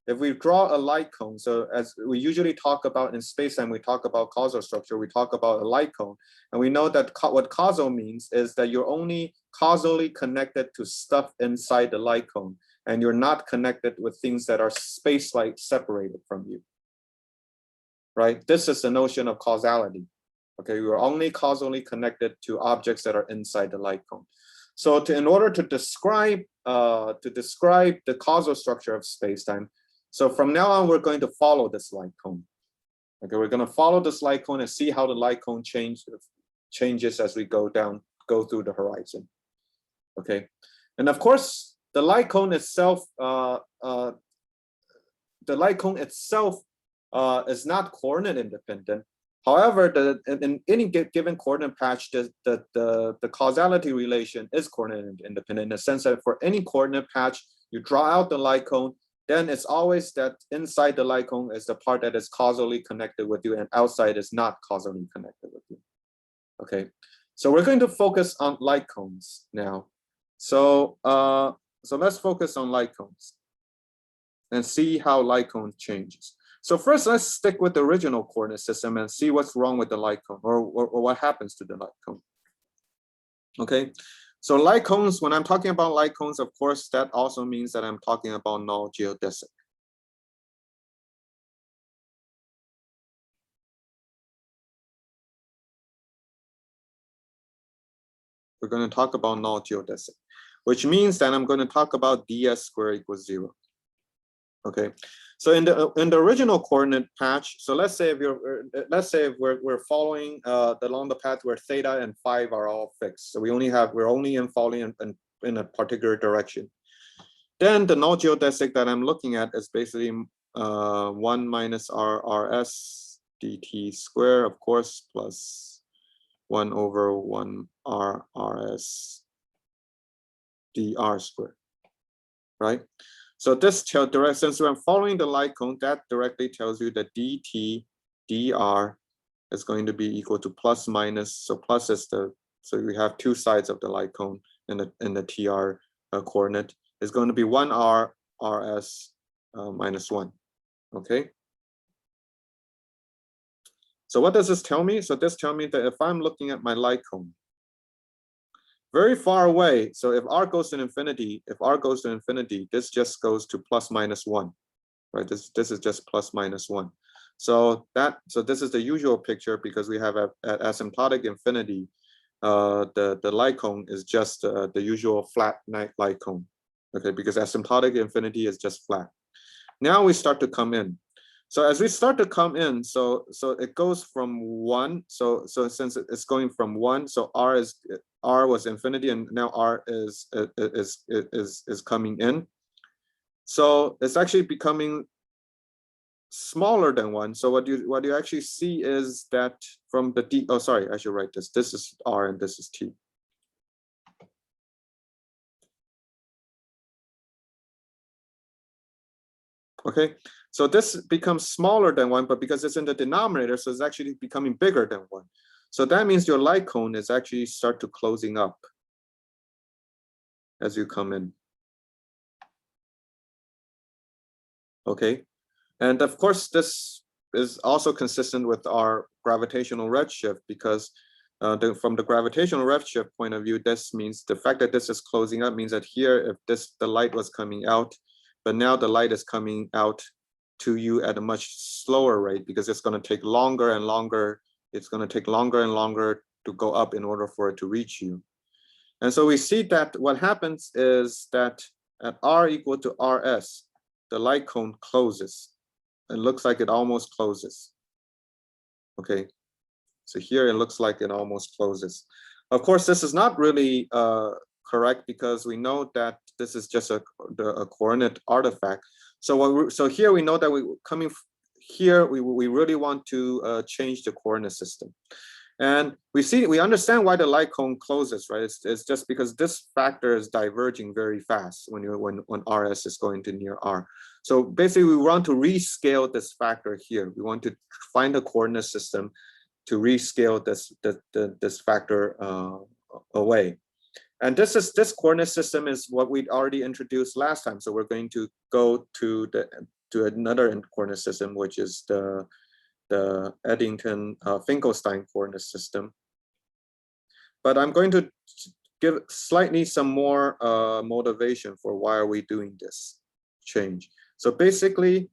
if we draw a light cone, so as we usually talk about in space-time, we talk about causal structure, we talk about a light cone, and we know that what causal means is that you're only causally connected to stuff inside the light cone, and you're not connected with things that are space-like separated from you, right? This is the notion of causality. Okay, we are only causally connected to objects that are inside the light cone. So in order to describe the causal structure of space-time, so from now on, we're going to follow this light cone. Okay, we're going to follow this light cone and see how the light cone changes as we go through the horizon. Okay, and of course, the light cone itself, is not coordinate independent. However, in any given coordinate patch, the causality relation is coordinate independent in the sense that for any coordinate patch, you draw out the light cone, then it's always that inside the light cone is the part that is causally connected with you and outside is not causally connected with you. Okay, so we're going to focus on light cones now. So, so let's focus on light cones and see how light cone changes. So first, let's stick with the original coordinate system and see what's wrong with the light cone or what happens to the light cone. Okay, so light cones, when I'm talking about light cones, of course, that also means that I'm talking about null geodesic. We're going to talk about null geodesic, which means that I'm going to talk about ds squared equals 0. Okay, so in the original coordinate patch, so let's say if we're following along the path where theta and phi are all fixed, so we're only following in a particular direction. Then the null geodesic that I'm looking at is basically 1 minus rs dt square, of course, plus 1 over 1 rs dr squared, right? So this tells, since I'm following the light cone, that directly tells you that dt dr is going to be equal to plus minus. So plus is so we have two sides of the light cone in the tr coordinate is going to be 1 rs minus 1. Okay. So what does this tell me? So this tells me that if I'm looking at my light cone, very far away, so if r goes to infinity, this just goes to plus minus 1, right? This is just plus minus 1. So this is the usual picture because we have at asymptotic infinity, the light cone is just the usual flat light cone, okay? Because asymptotic infinity is just flat. Now we start to come in. So as we start to come in, so it goes from 1. So since it's going from 1, so r was infinity, and now r is coming in. So it's actually becoming smaller than 1. So what you actually see is that from the d. Oh, sorry, I should write this. This is r and this is t. Okay, so this becomes smaller than 1, but because it's in the denominator, so it's actually becoming bigger than 1. So that means your light cone is actually start to closing up as you come in. Okay, and of course, this is also consistent with our gravitational redshift because from the gravitational redshift point of view, this means the fact that this is closing up means that here, if the light was coming out, but now the light is coming out to you at a much slower rate because it's going to take longer and longer. It's going to take longer and longer to go up in order for it to reach you. And so we see that what happens is that at r equal to rs, the light cone closes. It looks like it almost closes. Okay, so here it looks like it almost closes. Of course, this is not really correct because we know that this is just a coordinate artifact. So here we know that we really want to change the coordinate system. And we understand why the light cone closes, right? It's just because this factor is diverging very fast when rs is going to near r. So basically we want to rescale this factor here. We want to find a coordinate system to rescale this factor away. And this coordinate system is what we'd already introduced last time. So we're going to go to another coordinate system, which is the Eddington-Finkelstein coordinate system. But I'm going to give slightly some more motivation for why are we doing this change. So basically,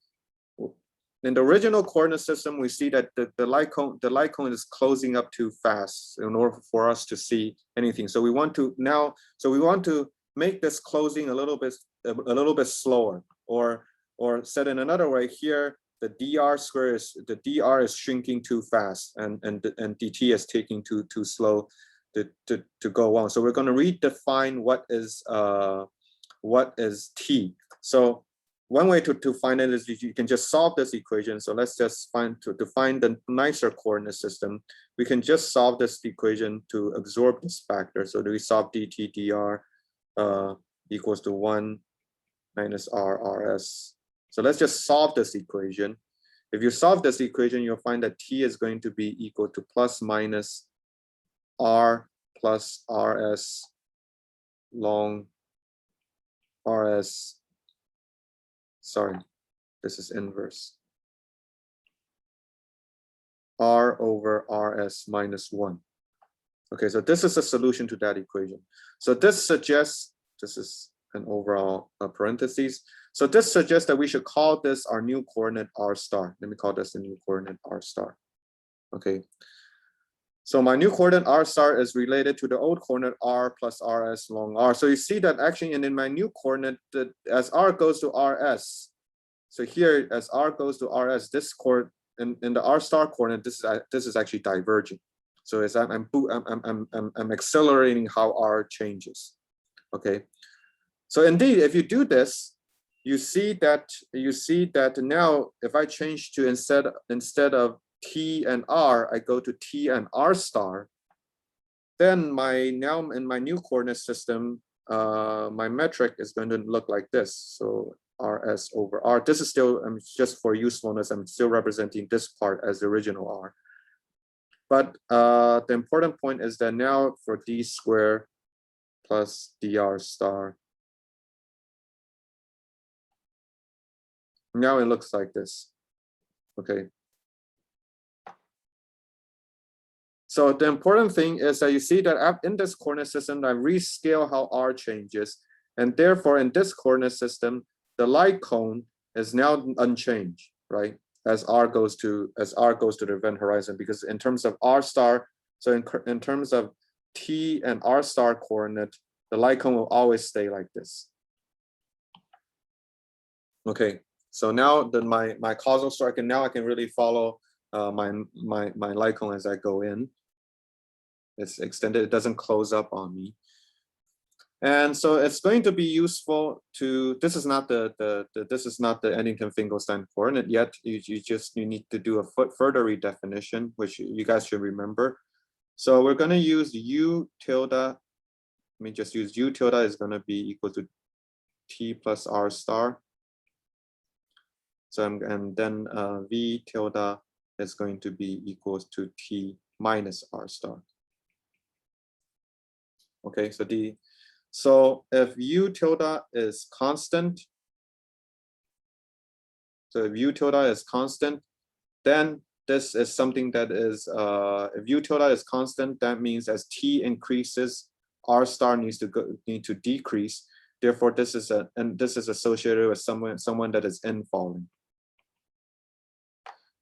in the original coordinate system, we see that the light cone is closing up too fast in order for us to see anything. So we want to make this closing a little bit slower, or said in another way, here the dr is shrinking too fast, and dt is taking too slow to go on. So we're going to redefine what is t. So one way to find it is you can just solve this equation. So let's just find to find the nicer coordinate system, we can just solve this equation to absorb this factor. So do we solve dt dr equals to 1 minus r rs. So let's just solve this equation. If you solve this equation, you'll find that t is going to be equal to plus minus r plus rs long rs. Sorry, this is inverse. R over rs minus 1. Okay, so this is a solution to that equation. So this suggests, this is an overall parentheses. So this suggests that we should call this our new coordinate r star. Let me call this the new coordinate r star. Okay. So my new coordinate r star is related to the old coordinate r plus rs long r. So you see that actually, and in my new coordinate, as r goes to rs, so here as r goes to rs, this coordinate in the r star coordinate, this is actually diverging. So as I'm accelerating how r changes. Okay. So indeed, if you do this, you see that now if I change to instead of t and r, I go to t and r star, then now in my new coordinate system, my metric is going to look like this. So rs over r. This is still, just for usefulness, I'm still representing this part as the original r. But the important point is that now for d square plus dr star, now it looks like this. Okay. So the important thing is that you see that in this coordinate system, I rescale how r changes, and therefore in this coordinate system, the light cone is now unchanged, right? As r goes to the event horizon, because in terms of r star, so in terms of t and r star coordinate, the light cone will always stay like this. Okay. So now my causal star, and now I can really follow my light cone as I go in. It's extended, it doesn't close up on me. And so it's going to be useful to, this is not the Eddington-Finkelstein coordinate yet. You need to do a further redefinition, which you guys should remember. So we're going to use u tilde. Let me just use u tilde is going to be equal to t plus r star. So and then v tilde is going to be equals to t minus r star. Okay, so if u tilde is constant, then this is something that is, if u tilde is constant, that means as t increases, r star needs to decrease. Therefore, this is associated with someone that is infalling.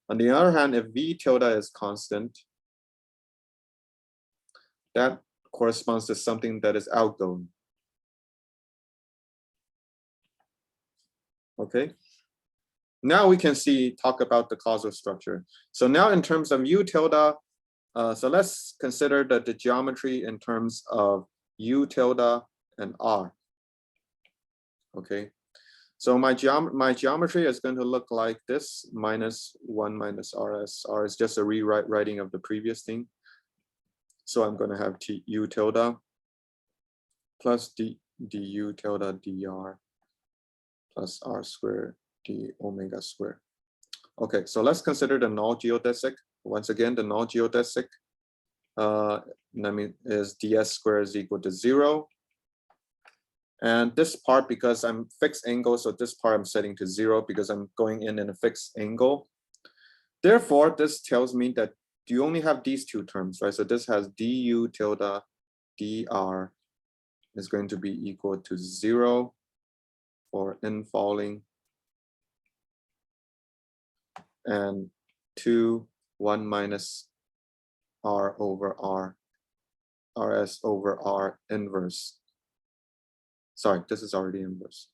On the other hand, if v tilde is constant, that corresponds to something that is outgoing. Okay. Now we can talk about the causal structure. So now in terms of u tilde, so let's consider the geometry in terms of u tilde and r. Okay. So my geometry is going to look like this: minus 1 minus rs. R is just a rewriting of the previous thing. So I'm going to have u tilde plus du tilde dr plus r squared d omega squared. Okay, so let's consider the null geodesic. Once again, the null geodesic is ds squared is equal to 0. And this part, because I'm fixed angle, so this part I'm setting to 0 because I'm going in a fixed angle. Therefore, this tells me that you only have these two terms, right? So this has du tilde dr is going to be equal to 0 for infalling, and 2, 1 minus R over R, RS over R inverse. Sorry, this is already inverse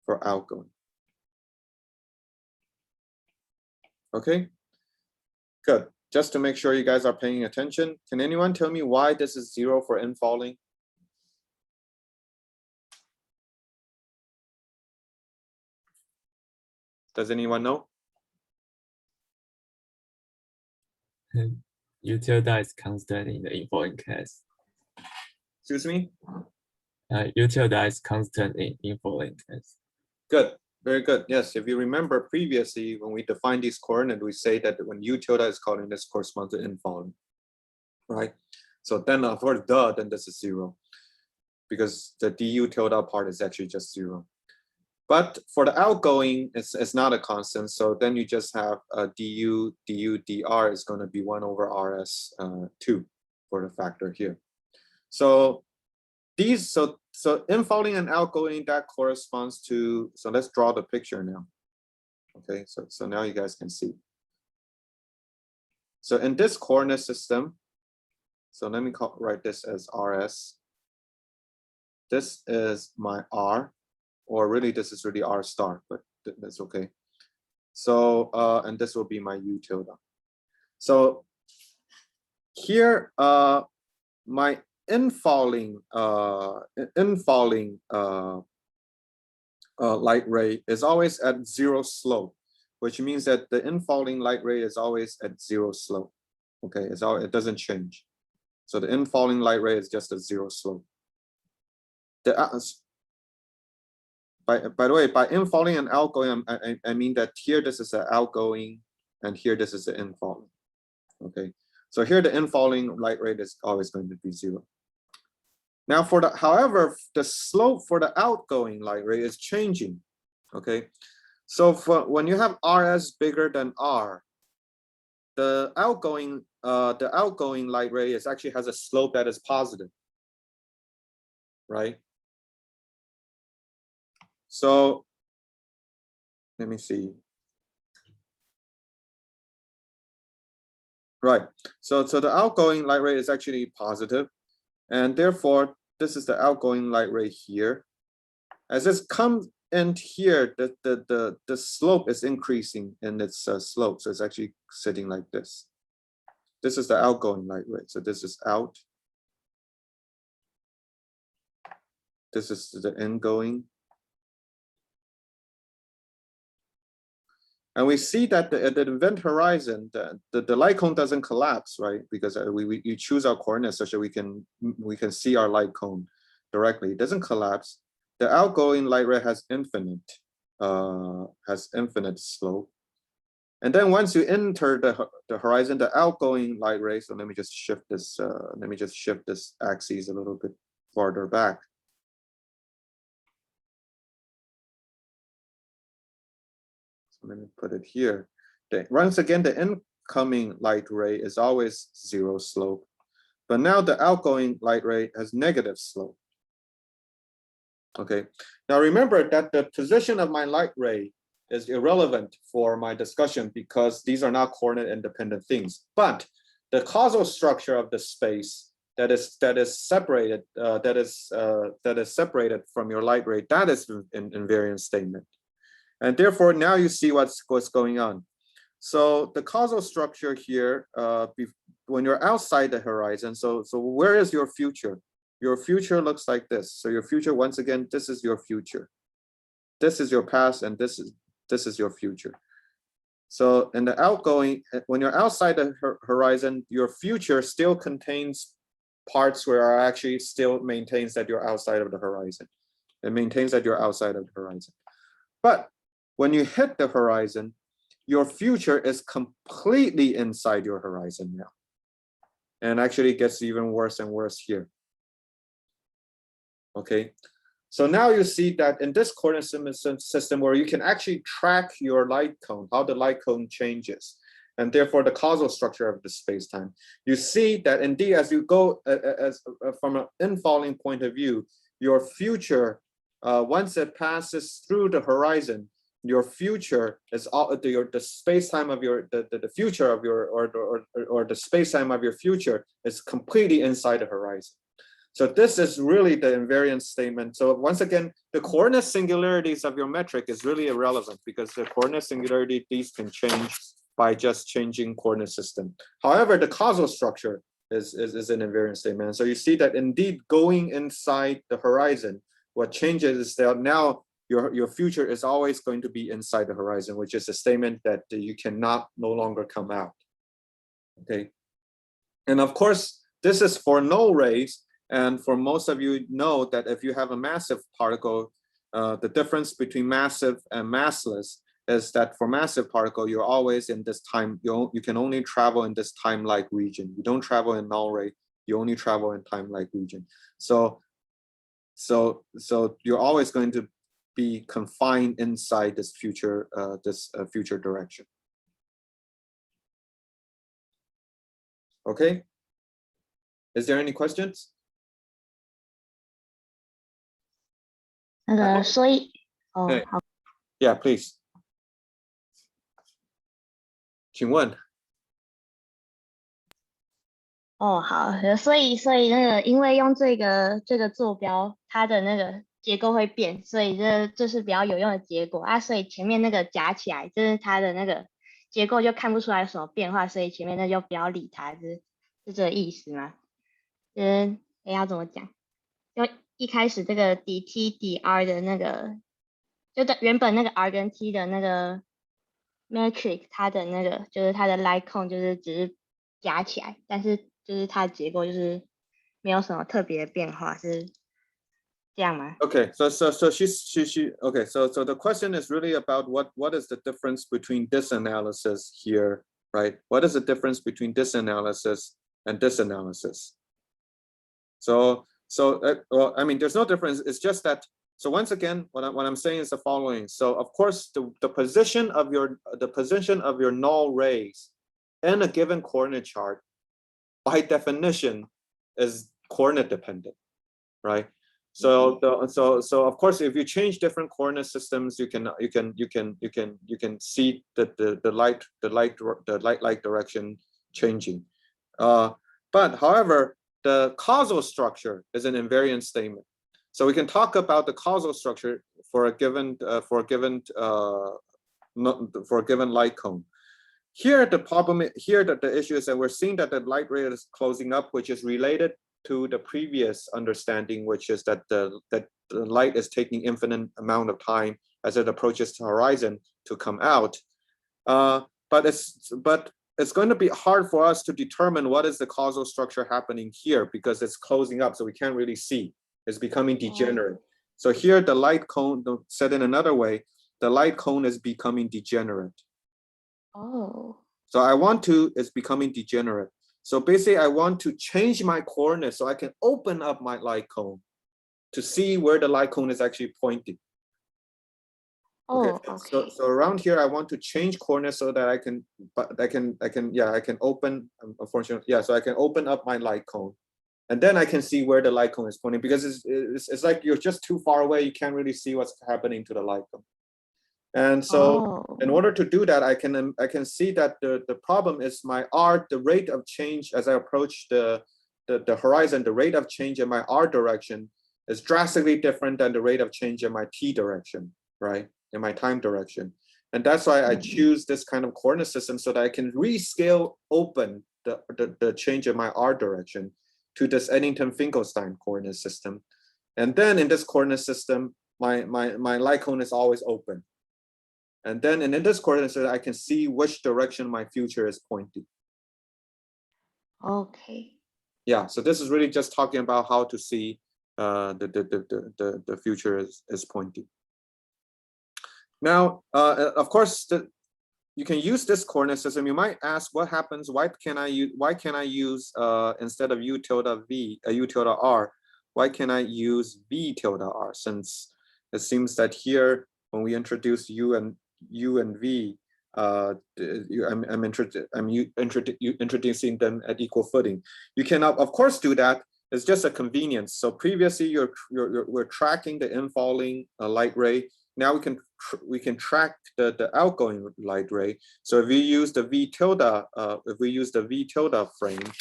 for outgoing. Okay, good. Just to make sure you guys are paying attention, can anyone tell me why this is 0 for infalling? Does anyone know? Utility is constant in the infalling case. Excuse me? Utility is constant in infalling case. Good, very good. Yes, if you remember previously, when we define these coordinates, we say that when u tilde is calling, this corresponds to infalling, right? So then of course, then this is 0, because the du tilde part is actually just 0. But for the outgoing, it's not a constant. So then you just have du dr is going to be 1 over rs 2 for the factor here. So these, so infalling and outgoing, that corresponds to, so let's draw the picture now. Okay, so now you guys can see. So in this coordinate system, so let me write this as rs. This is my r, or really this is really r star, but that's okay. So and this will be my u tilde. So here my infalling light ray is always at 0 slope, which means that the infalling light ray is always at 0 slope. Okay, it doesn't change. So the infalling light ray is just a 0 slope. By the way, by infalling and outgoing, I mean that here this is an outgoing, and here this is the infalling. Okay, so here the infalling light rate is always going to be 0. Now for the, however, the slope for the outgoing light ray is changing. Okay, so for when you have rs bigger than r, the outgoing light ray is actually has a slope that is positive, right? So let me see. Right. So the outgoing light ray is actually positive, and therefore this is the outgoing light ray here. As this comes in here, the slope is increasing in its slope. So it's actually sitting like this. This is the outgoing light ray. So this is out. This is the ingoing. And we see that at the event horizon, the light cone doesn't collapse, right? Because we choose our coordinates such that we can see our light cone directly. It doesn't collapse. The outgoing light ray has infinite slope. And then once you enter the horizon, the outgoing light ray. So let me just shift this. Let me just shift this axis a little bit farther back. Let me put it here. Once again, the incoming light ray is always 0 slope, but now the outgoing light ray has negative slope. Okay, now remember that the position of my light ray is irrelevant for my discussion because these are not coordinate independent things, but the causal structure of the space that is separated separated from your light ray, that is in invariant statement. And therefore, now you see what's going on. So the causal structure here, when you're outside the horizon, so where is your future? Your future looks like this. So your future, once again, this is your future. This is your past, and this is your future. So in the outgoing, when you're outside the horizon, your future still contains parts where are actually still maintains that you're outside of the horizon. It maintains that you're outside of the horizon. But when you hit the horizon, your future is completely inside your horizon now. And actually gets even worse and worse here. Okay, so now you see that in this coordinate system where you can actually track your light cone, how the light cone changes, and therefore the causal structure of the space-time, you see that indeed as you go from an infalling point of view, your future, once it passes through the horizon, your future is all the space-time of your the future of your or the space-time of your future is completely inside the horizon. So this is really the invariance statement. So once again, the coordinate singularities of your metric is really irrelevant because the coordinate singularity, these can change by just changing coordinate system. However, the causal structure is an invariance statement. So you see that indeed going inside the horizon, what changes is that now your future is always going to be inside the horizon, which is a statement that you cannot no longer come out. Okay. And of course, this is for null rays. And for most of you know that if you have a massive particle, the difference between massive and massless is that for massive particle, you're always in this time, you can only travel in this time-like region. You don't travel in null ray, you only travel in time-like region. So you're always going to be confined inside this future direction. Okay. Is there any questions? 那个，所以哦，对好， Yeah, please. 请问。哦，好，所以那个，因为用这个坐标，它的那个结构会变，所以这是比较有用的结果啊。所以前面那个夹起来，就是它的那个结构就看不出来有什么变化，所以前面那就不要理它，是这个意思吗？要怎么讲？就一开始这个 dt dr 的那个，原本那个 r 跟 t 的那个 metric， 它的那个就是它的 line count 就是只是加起来，但是就是它的结构就是没有什么特别的变化，是这样吗？ Okay, so okay, so the question is really about what is the difference between this analysis here, right? What is the difference between this analysis and this analysis? So well, I mean, there's no difference. It's just that. So once again, what I'm saying is the following. So of course, the position of your null rays in a given coordinate chart, by definition, is coordinate dependent, right? So so of course, if you change different coordinate systems, you can see that the light direction changing. But however, the causal structure is an invariant statement. So we can talk about the causal structure for a given light cone. Here, the problem here that the issue is that we're seeing that the light ray is closing up, which is related to the previous understanding, which is that the light is taking infinite amount of time as it approaches the horizon to come out. But it's going to be hard for us to determine what is the causal structure happening here because it's closing up, so we can't really see. It's becoming degenerate. So here, the light cone, said in another way, the light cone is becoming degenerate. Oh. So it's becoming degenerate. So basically, I want to change my coordinates so I can open up my light cone to see where the light cone is actually pointing. Oh, okay. So around here, I want to change coordinates so that I can open, unfortunately, yeah, so I can open up my light cone. And then I can see where the light cone is pointing because it's like you're just too far away. You can't really see what's happening to the light cone. And so in order to do that, I can see that the problem is my R, the rate of change as I approach the horizon, the rate of change in my R direction is drastically different than the rate of change in my T direction, right? In my time direction. And that's why I choose this kind of coordinate system so that I can rescale open the change in my R direction to this Eddington-Finkelstein coordinate system. And then in this coordinate system, my light cone is always open. And then in this coordinate system, I can see which direction my future is pointing. Okay. Yeah, so this is really just talking about how to see the future is pointing. Now, of course, you can use this coordinate system. You might ask, what happens? Why can I use instead of u tilde v, u tilde r? Why can I use v tilde r? Since it seems that here, when we introduce u and v, I'm introducing them at equal footing. You can of course do that. It's just a convenience. So previously, we're tracking the infalling light ray. now we can track the outgoing light ray. So if we use the V tilde, if we use the V tilde frame,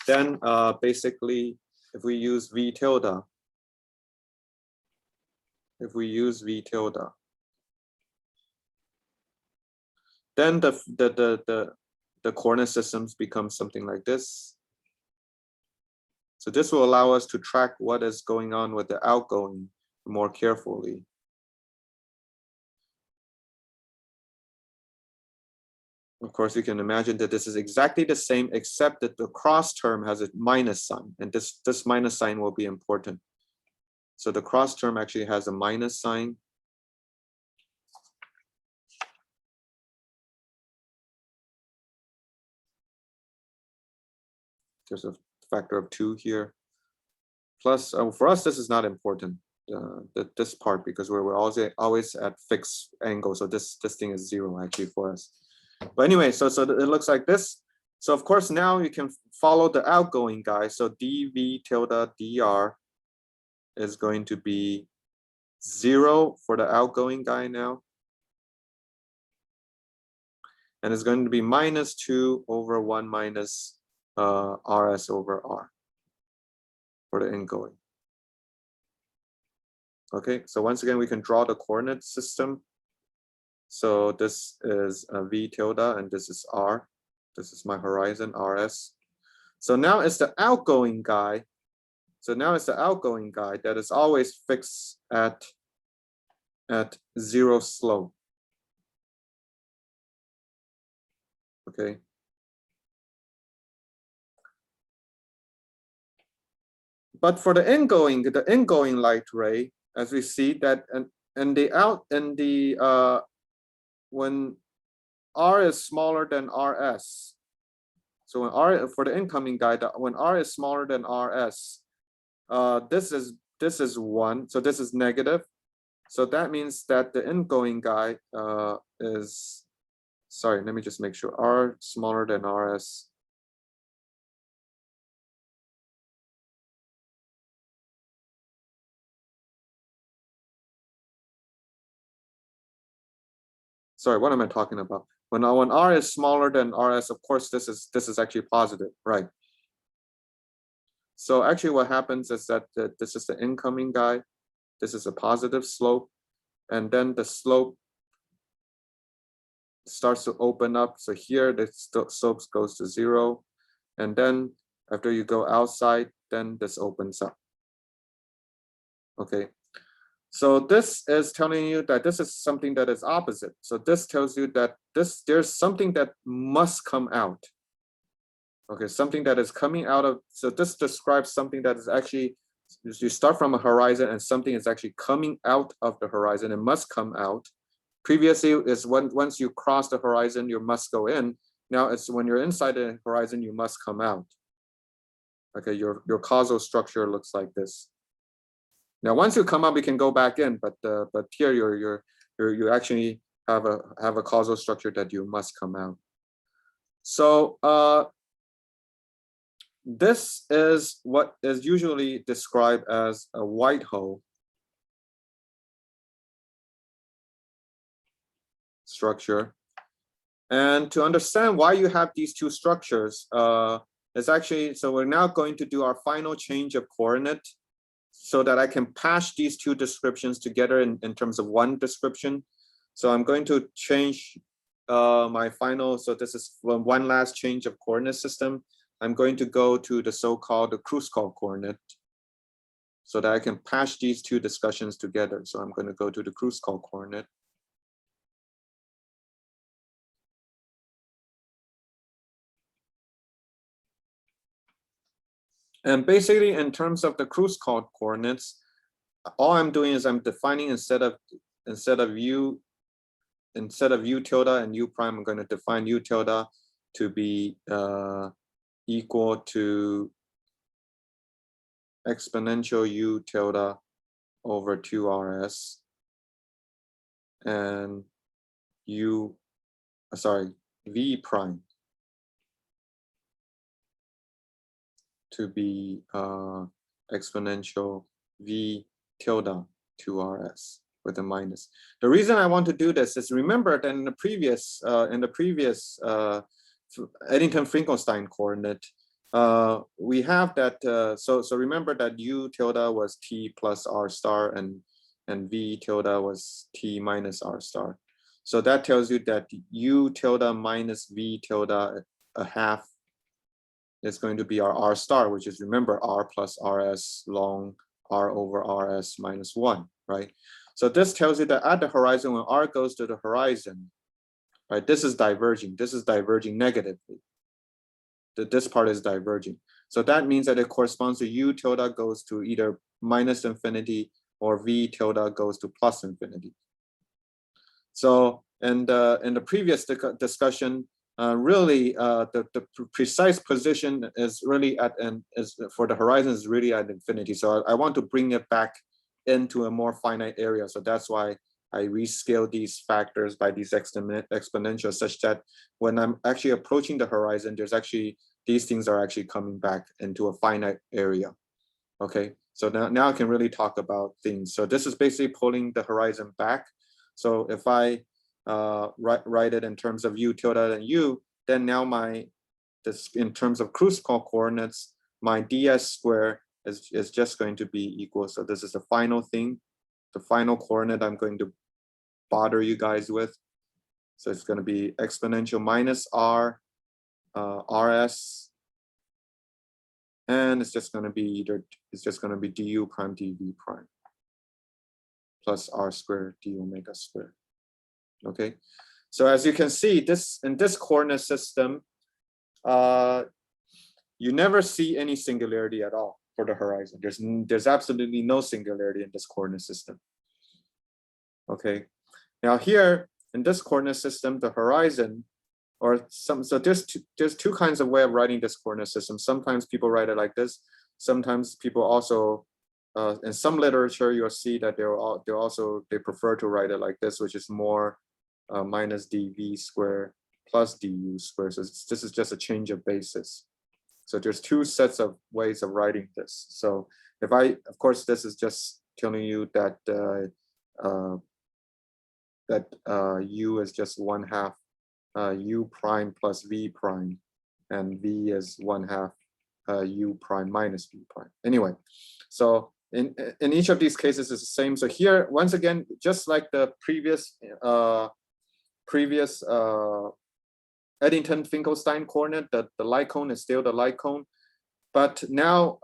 then basically if we use V tilde, then the coordinate systems become something like this. So this will allow us to track what is going on with the outgoing more carefully. Of course, you can imagine that this is exactly the same, except that the cross term has a minus sign, and this minus sign will be important. So the cross term actually has a minus sign. There's a factor of 2 here. Plus, for us, this is not important, this part, because we're always at fixed angle. So this thing is 0 actually for us. But anyway, so it looks like this. So of course, now you can follow the outgoing guy. So dV tilde dr is going to be 0 for the outgoing guy now. And it's going to be minus 2 over 1 minus rs over r for the incoming. Okay, so once again, we can draw the coordinate system. So this is V tilde and this is R. This is my horizon, RS. So now it's the outgoing guy. So now it's the outgoing guy that is always fixed at 0 slope. Okay. But for the incoming light ray, as we see that when R is smaller than RS, so when R for the incoming guy, when R is smaller than RS, this is 1, so this is negative. So that means that the incoming guy is, sorry, let me just make sure, R smaller than RS. Sorry, what am I talking about? When R is smaller than RS, of course, this is actually positive, right? So actually what happens is that this is the incoming guy. This is a positive slope. And then the slope starts to open up. So here the slope goes to 0. And then after you go outside, then this opens up. Okay. So this is telling you that this is something that is opposite. So this tells you that there's something that must come out. Okay, something that is coming out of, so this describes something that is actually, you start from a horizon and something is actually coming out of the horizon. It must come out. Previously is once you cross the horizon, you must go in. Now it's when you're inside the horizon, you must come out. Okay, your causal structure looks like this. Now, once you come up, you can go back in, but here you actually have a causal structure that you must come out. So this is what is usually described as a white hole structure. And to understand why you have these two structures, is actually, so we're now going to do our final change of coordinate, so that I can patch these two descriptions together in terms of one description. So I'm going to change my final, so this is one last change of coordinate system. I'm going to go to the so-called Kruskal coordinate so that I can patch these two discussions together. So I'm going to go to the Kruskal coordinate. And basically, in terms of the Kruskal coordinates, all I'm doing is I'm defining instead of u tilde and u prime, I'm going to define u tilde to be equal to exponential u tilde over 2rs, and v prime to be exponential v tilde 2rs. with a minus. The reason I want to do this is remember that in the previous Eddington-Finkelstein coordinate, we have that. So remember that u tilde was t plus r star and v tilde was t minus r star. So that tells you that u tilde minus v tilde a half is going to be our r star, which is, remember, r plus rs long r over rs minus 1, right? So this tells you that at the horizon, when r goes to the horizon, right, this is diverging negatively. This part is diverging. So that means that it corresponds to u tilde goes to either minus infinity or v tilde goes to plus infinity. So in the previous discussion, really the precise position is really at for the horizon is really at infinity. So I want to bring it back into a more finite area. So that's why I rescale these factors by these exponentials, such that when I'm actually approaching the horizon, there's actually, these things are actually coming back into a finite area. Okay, so now I can really talk about things. So this is basically pulling the horizon back. So if I write it in terms of u tilde and u, then now this in terms of crucible coordinates, my ds square is just going to be equal. So this is the final thing, the final coordinate I'm going to bother you guys with. So it's going to be exponential minus r rs, and it's just going to be du prime dv prime plus r squared d omega squared. Okay, so as you can see, in this coordinate system, you never see any singularity at all for the horizon. There's absolutely no singularity in this coordinate system. Okay, now here in this coordinate system, the horizon, so there's two kinds of way of writing this coordinate system. Sometimes people write it like this. Sometimes people also, in some literature, you'll see that they prefer to write it like this, which is more minus dv square plus du square. So this is just a change of basis. So there's two sets of ways of writing this. So if of course, this is just telling you that u is just 1/2 u prime plus v prime, and v is 1/2 u prime minus v prime. Anyway, so in each of these cases is the same. So here, once again, just like the previous Eddington-Finkelstein coordinate, the light cone is still the light cone, but now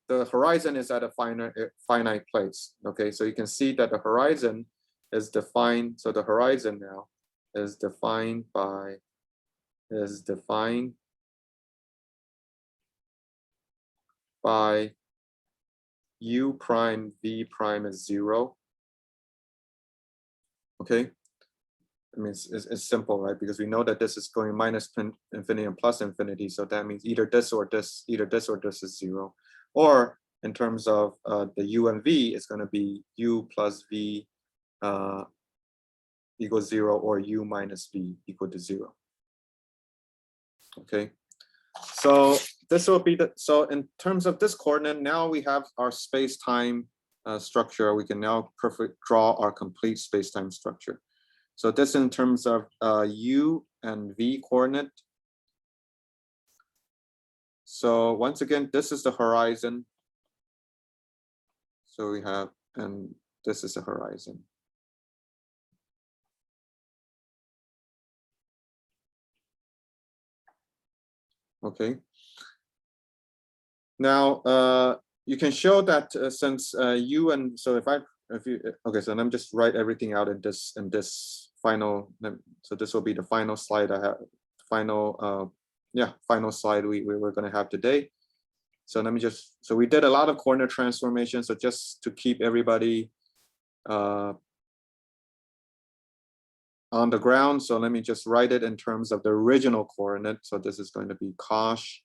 the horizon is at a finite place. Okay, so you can see that the horizon is defined. So the horizon now is defined by u prime v prime is 0. Okay, I mean, it's simple, right? Because we know that this is going minus infinity and plus infinity. So that means either this or this is 0. Or in terms of the u and v, it's going to be u plus v equals 0, or u minus v equal to 0. Okay, so this will be so in terms of this coordinate, now we have our space-time structure. We can now draw our complete space-time structure. So this in terms of u and v coordinate. So once again, this is the horizon. So we have, and this is the horizon. Okay. Now you can show that since u and so okay, so I'm just write everything out in this final. So this will be the final slide I have. Final slide we were going to have today. So let me so we did a lot of coordinate transformation. So just to keep everybody on the ground. So let me just write it in terms of the original coordinate. So this is going to be cosh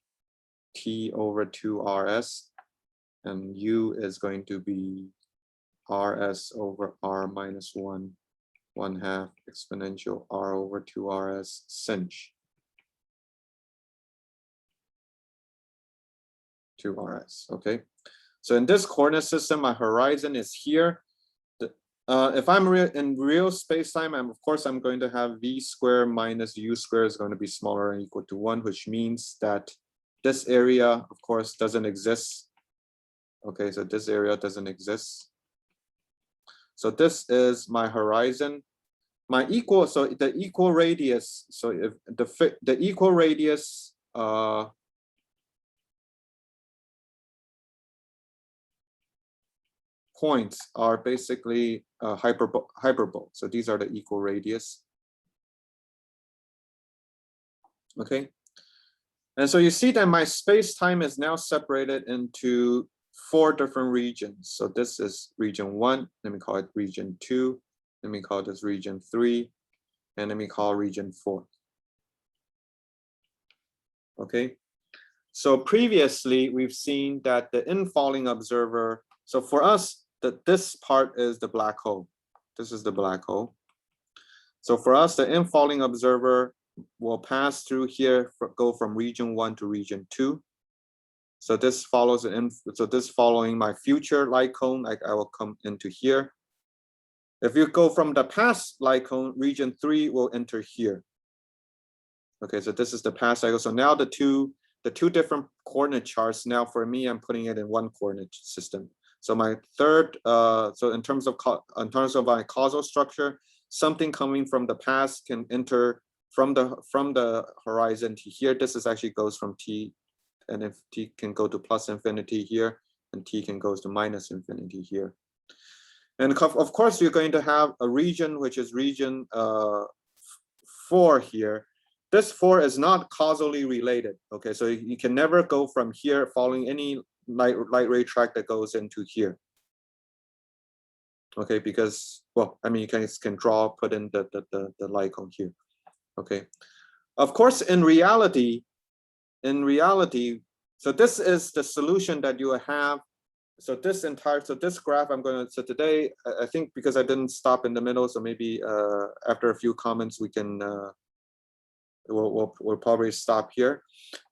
t over 2rs, and u is going to be rs over r minus 1/2 exponential r over 2rs sinh 2rs. Okay, so in this coordinate system, my horizon is here. if I'm in real space-time, of course I'm going to have v squared minus u squared is going to be smaller and equal to 1, which means that this area, of course, doesn't exist. Okay, so this area doesn't exist. So this is my horizon. My equal, so the equal radius, so if the equal radius points are basically hyperbole. So these are the equal radius. Okay. And so you see that my space-time is now separated into 4 different regions. So this is region 1, let me call it region 2, let me call this region 3, and let me call region 4. Okay. So previously we've seen that the infalling observer, so for us, this part is the black hole. This is the black hole. So for us, the infalling observer will pass through here, go from region 1 to region 2. So this follows so this following my future light cone, like I will come into here. If you go from the past light cone, region 3 will enter here. Okay, so this is the past cycle. So now the two different coordinate charts, now for me, I'm putting it in one coordinate system. So my third, so in terms of my causal structure, something coming from the past can enter from the horizon to here. This is actually goes from t, and if t can go to plus infinity here, and t can go to minus infinity here. And of course, you're going to have a region which is region 4 here. This 4 is not causally related. Okay, so you can never go from here following any light ray track that goes into here. Okay, because, well, I mean, you can draw, put in the light cone here. Okay, of course, in reality, so this is the solution that you have. So this graph I'm going to, so today, I think because I didn't stop in the middle, so maybe after a few comments, we can, we'll probably stop here.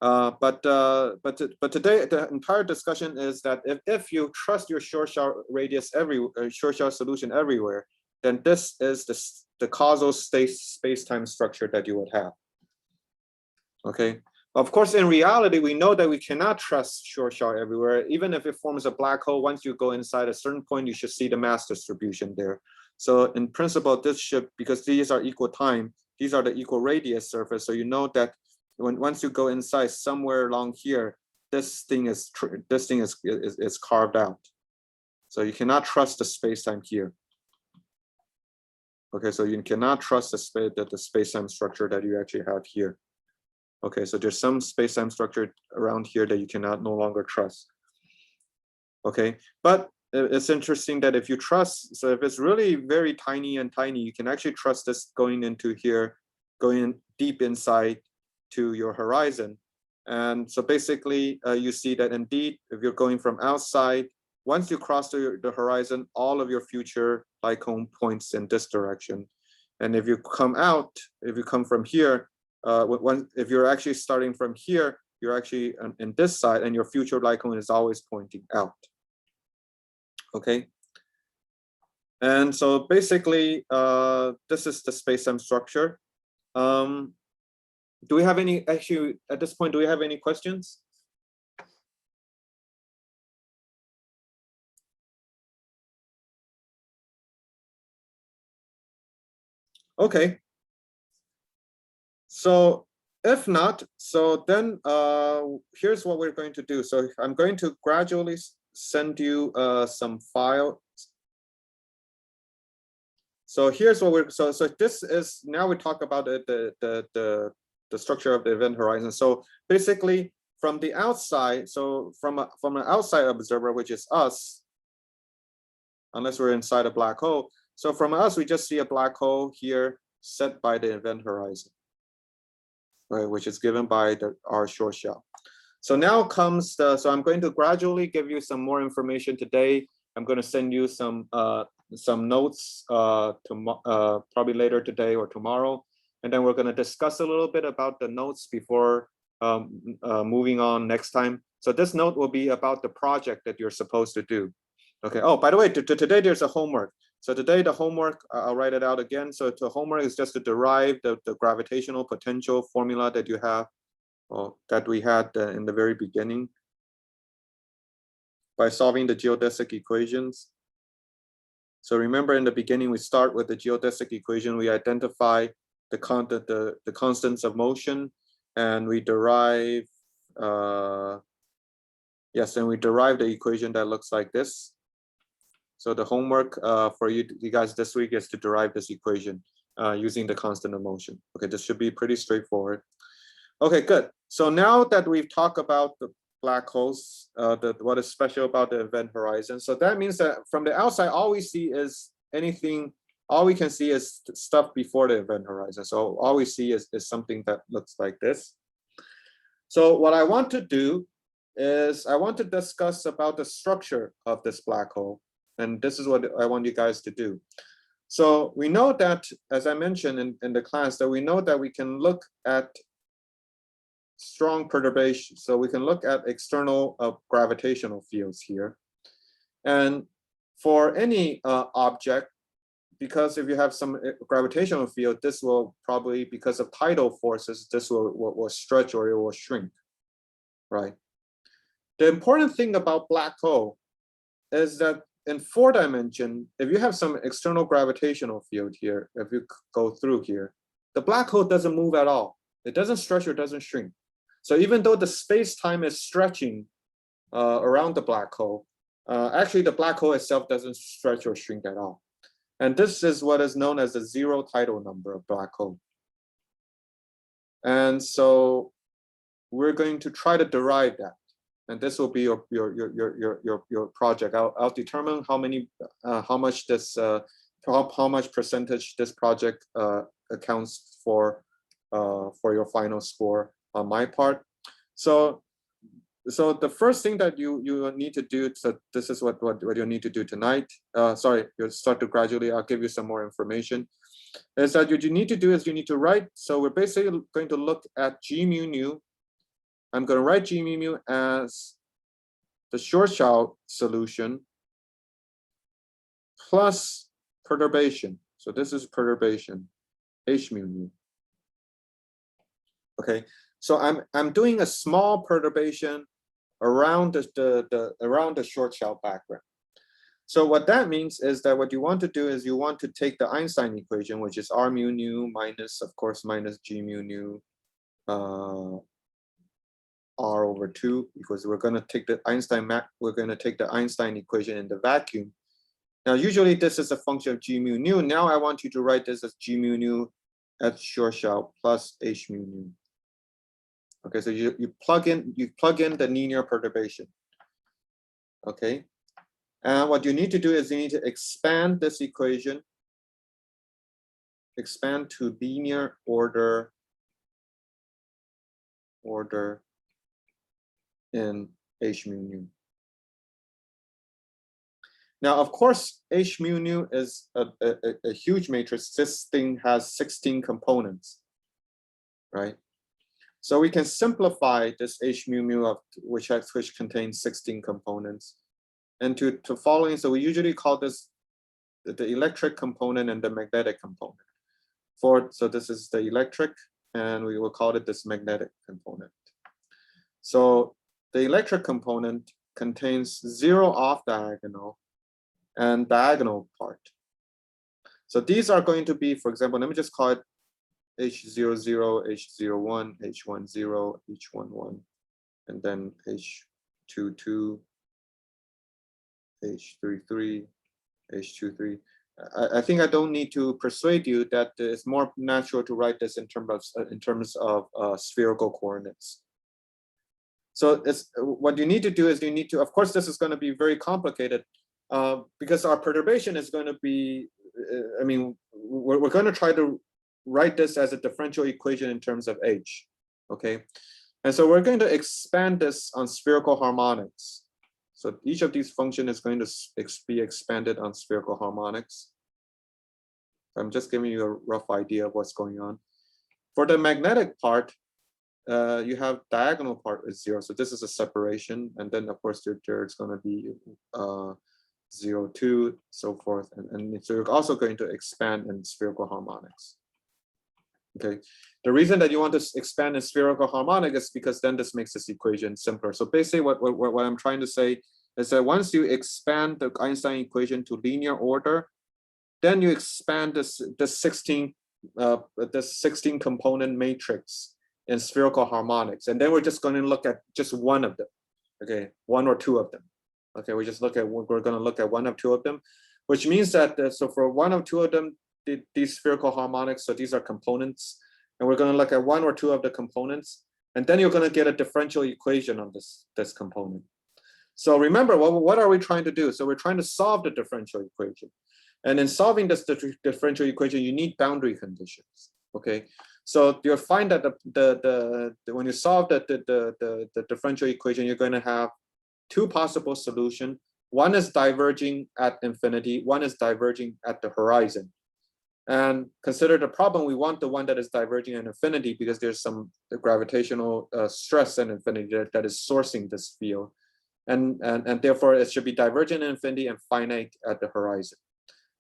But today, the entire discussion is that if you trust your short-shot radius short-shot solution everywhere, then this is the causal space-time structure that you would have. Okay. Of course, in reality, we know that we cannot trust short-shot everywhere. Even if it forms a black hole, once you go inside a certain point, you should see the mass distribution there. So in principle, this should, because these are equal time, these are the equal radius surface. So you know that once you go inside somewhere along here, this thing is carved out. So you cannot trust the space-time here. Okay, so you cannot trust the space-time structure that you actually have here. Okay, so there's some space-time structure around here that you cannot no longer trust. Okay, but it's interesting that if you trust, so if it's really very tiny, you can actually trust this going into here, going deep inside to your horizon. And so basically you see that indeed, if you're going from outside, once you cross the horizon, all of your future light cone points in this direction. And if you come out, if you come from here, if you're actually starting from here, you're actually in this side, and your future light cone is always pointing out. Okay. And so basically, this is the space-time structure. Do we have any, actually, at this point, do we have any questions? Okay. So if not, so then here's what we're going to do. So I'm going to gradually send you some files. So here's what we're, so this is, now we talk about the structure of the event horizon. So basically from the outside, so from an outside observer, which is us, unless we're inside a black hole. So from us, we just see a black hole here set by the event horizon, right, which is given by our short shot. So now comes the, so I'm going to gradually give you some more information today. I'm going to send you some notes probably later today or tomorrow. And then we're going to discuss a little bit about the notes before moving on next time. So this note will be about the project that you're supposed to do. Okay. Oh, by the way, today there's a homework. So today the homework, I'll write it out again. So the homework is just to derive the gravitational potential formula that you have, or that we had in the very beginning by solving the geodesic equations. So remember in the beginning, we start with the geodesic equation. We identify the constants of motion, and we derive, yes, and we derive the equation that looks like this. So the homework for you guys this week is to derive this equation using the constant of motion. Okay, this should be pretty straightforward. Okay, good. So now that we've talked about the black holes, what is special about the event horizon. So that means that from the outside, all we see is anything, all we can see is stuff before the event horizon. So all we see is something that looks like this. So what I want to do is I want to discuss about the structure of this black hole. And this is what I want you guys to do. So we know that, as I mentioned in the class, that we know that we can look at strong perturbation. So we can look at external gravitational fields here. And for any object, because if you have some gravitational field, this will probably, because of tidal forces, this will stretch or it will shrink, right? The important thing about black hole is that in 4 dimension, if you have some external gravitational field here, if you go through here, the black hole doesn't move at all. It doesn't stretch or doesn't shrink. So even though the space-time is stretching around the black hole, actually the black hole itself doesn't stretch or shrink at all. And this is what is known as the zero tidal number of black hole. And so we're going to try to derive that. And this will be your project. I'll determine how much this how much percentage this project accounts for your final score on my part. So the first thing that you need to do, so this is what you need to do tonight. Sorry, you'll start to gradually, I'll give you some more information. Is that what you need to do is you need to write. So we're basically going to look at G mu nu. I'm going to write G mu mu as the Schwarzschild solution plus perturbation. So this is perturbation, H mu nu. Okay, so I'm doing a small perturbation around around the Schwarzschild background. So what that means is that what you want to do is you want to take the Einstein equation, which is R mu nu minus, of course, minus G mu nu R over 2, because we're going to take the Einstein equation in the vacuum. Now, usually this is a function of G mu nu. Now I want you to write this as G mu nu at Schwarzschild plus H mu nu. Okay, so you plug in the linear perturbation. Okay, and what you need to do is you need to expand this equation, expand to linear order in H mu nu. Now, of course, H mu nu is a huge matrix. This thing has 16 components, right? So we can simplify this H mu mu of which contains 16 components into following. So we usually call this the electric component and the magnetic component. So this is the electric, and we will call it this magnetic component. So the electric component contains 0 off diagonal and diagonal part. So these are going to be, for example, let me just call it H00, H01, H10, H11, and then H22, H33, H23. I think I don't need to persuade you that it's more natural to write this in terms of spherical coordinates. So what you need to do is you need to, of course, this is going to be very complicated because our perturbation is going to be, I mean, we're going to try to write this as a differential equation in terms of H, okay? And so we're going to expand this on spherical harmonics. So each of these functions is going to be expanded on spherical harmonics. I'm just giving you a rough idea of what's going on. For the magnetic part, you have diagonal part is 0. So this is a separation. And then of course there's going to be 0, 2, so forth. And so you're also going to expand in spherical harmonics. Okay, the reason that you want to expand in spherical harmonic is because then this makes this equation simpler. So basically what I'm trying to say is that once you expand the Einstein equation to linear order, then you expand this 16 component matrix in spherical harmonics. And then we're just going to look at just one of them. Okay, one or two of them. Okay, we're going to look at one of two of them, which means that so for one of two of them, these spherical harmonics, so these are components, and we're going to look at one or two of the components, and then you're going to get a differential equation on this component. So remember, what are we trying to do? So we're trying to solve the differential equation. And in solving this differential equation, you need boundary conditions. Okay, so you'll find that when you solve the differential equation, you're going to have two possible solutions. One is diverging at infinity, one is diverging at the horizon. And consider the problem, we want the one that is diverging at infinity because there's some gravitational stress at infinity that is sourcing this field. And therefore it should be divergent at infinity and finite at the horizon.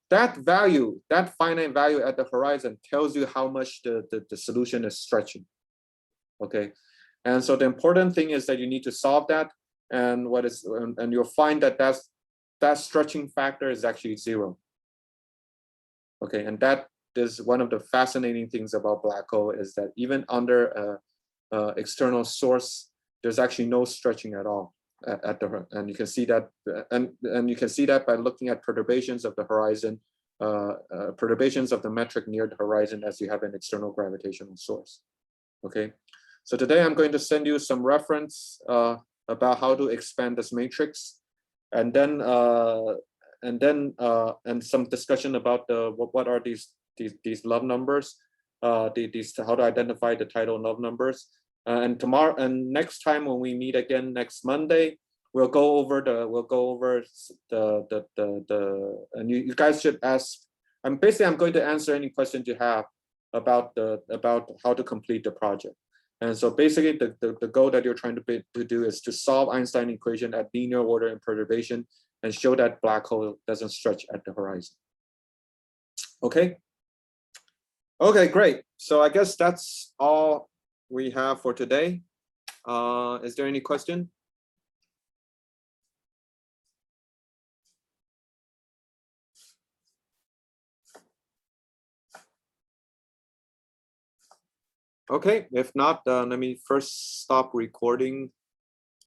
That value, that finite value at the horizon tells you how much the solution is stretching. Okay, and so the important thing is that you need to solve that, and you'll find that that stretching factor is actually 0. Okay, and that is one of the fascinating things about black hole, is that even under external source, there's actually no stretching at all and you can see that, and you can see that by looking at perturbations of the horizon, perturbations of the metric near the horizon as you have an external gravitational source. Okay, so today I'm going to send you some reference about how to expand this matrix, and then some discussion about what are these love numbers, how to identify the tidal love numbers. And tomorrow and next time when we meet again next Monday, we'll go over and you guys should ask. I'm going to answer any questions you have about how to complete the project. And so basically the goal that you're trying to do is to solve Einstein equation at linear order and perturbation and show that black hole doesn't stretch at the horizon. Okay. Okay, great. So I guess that's all we have for today. Is there any question? Okay, if not, let me first stop recording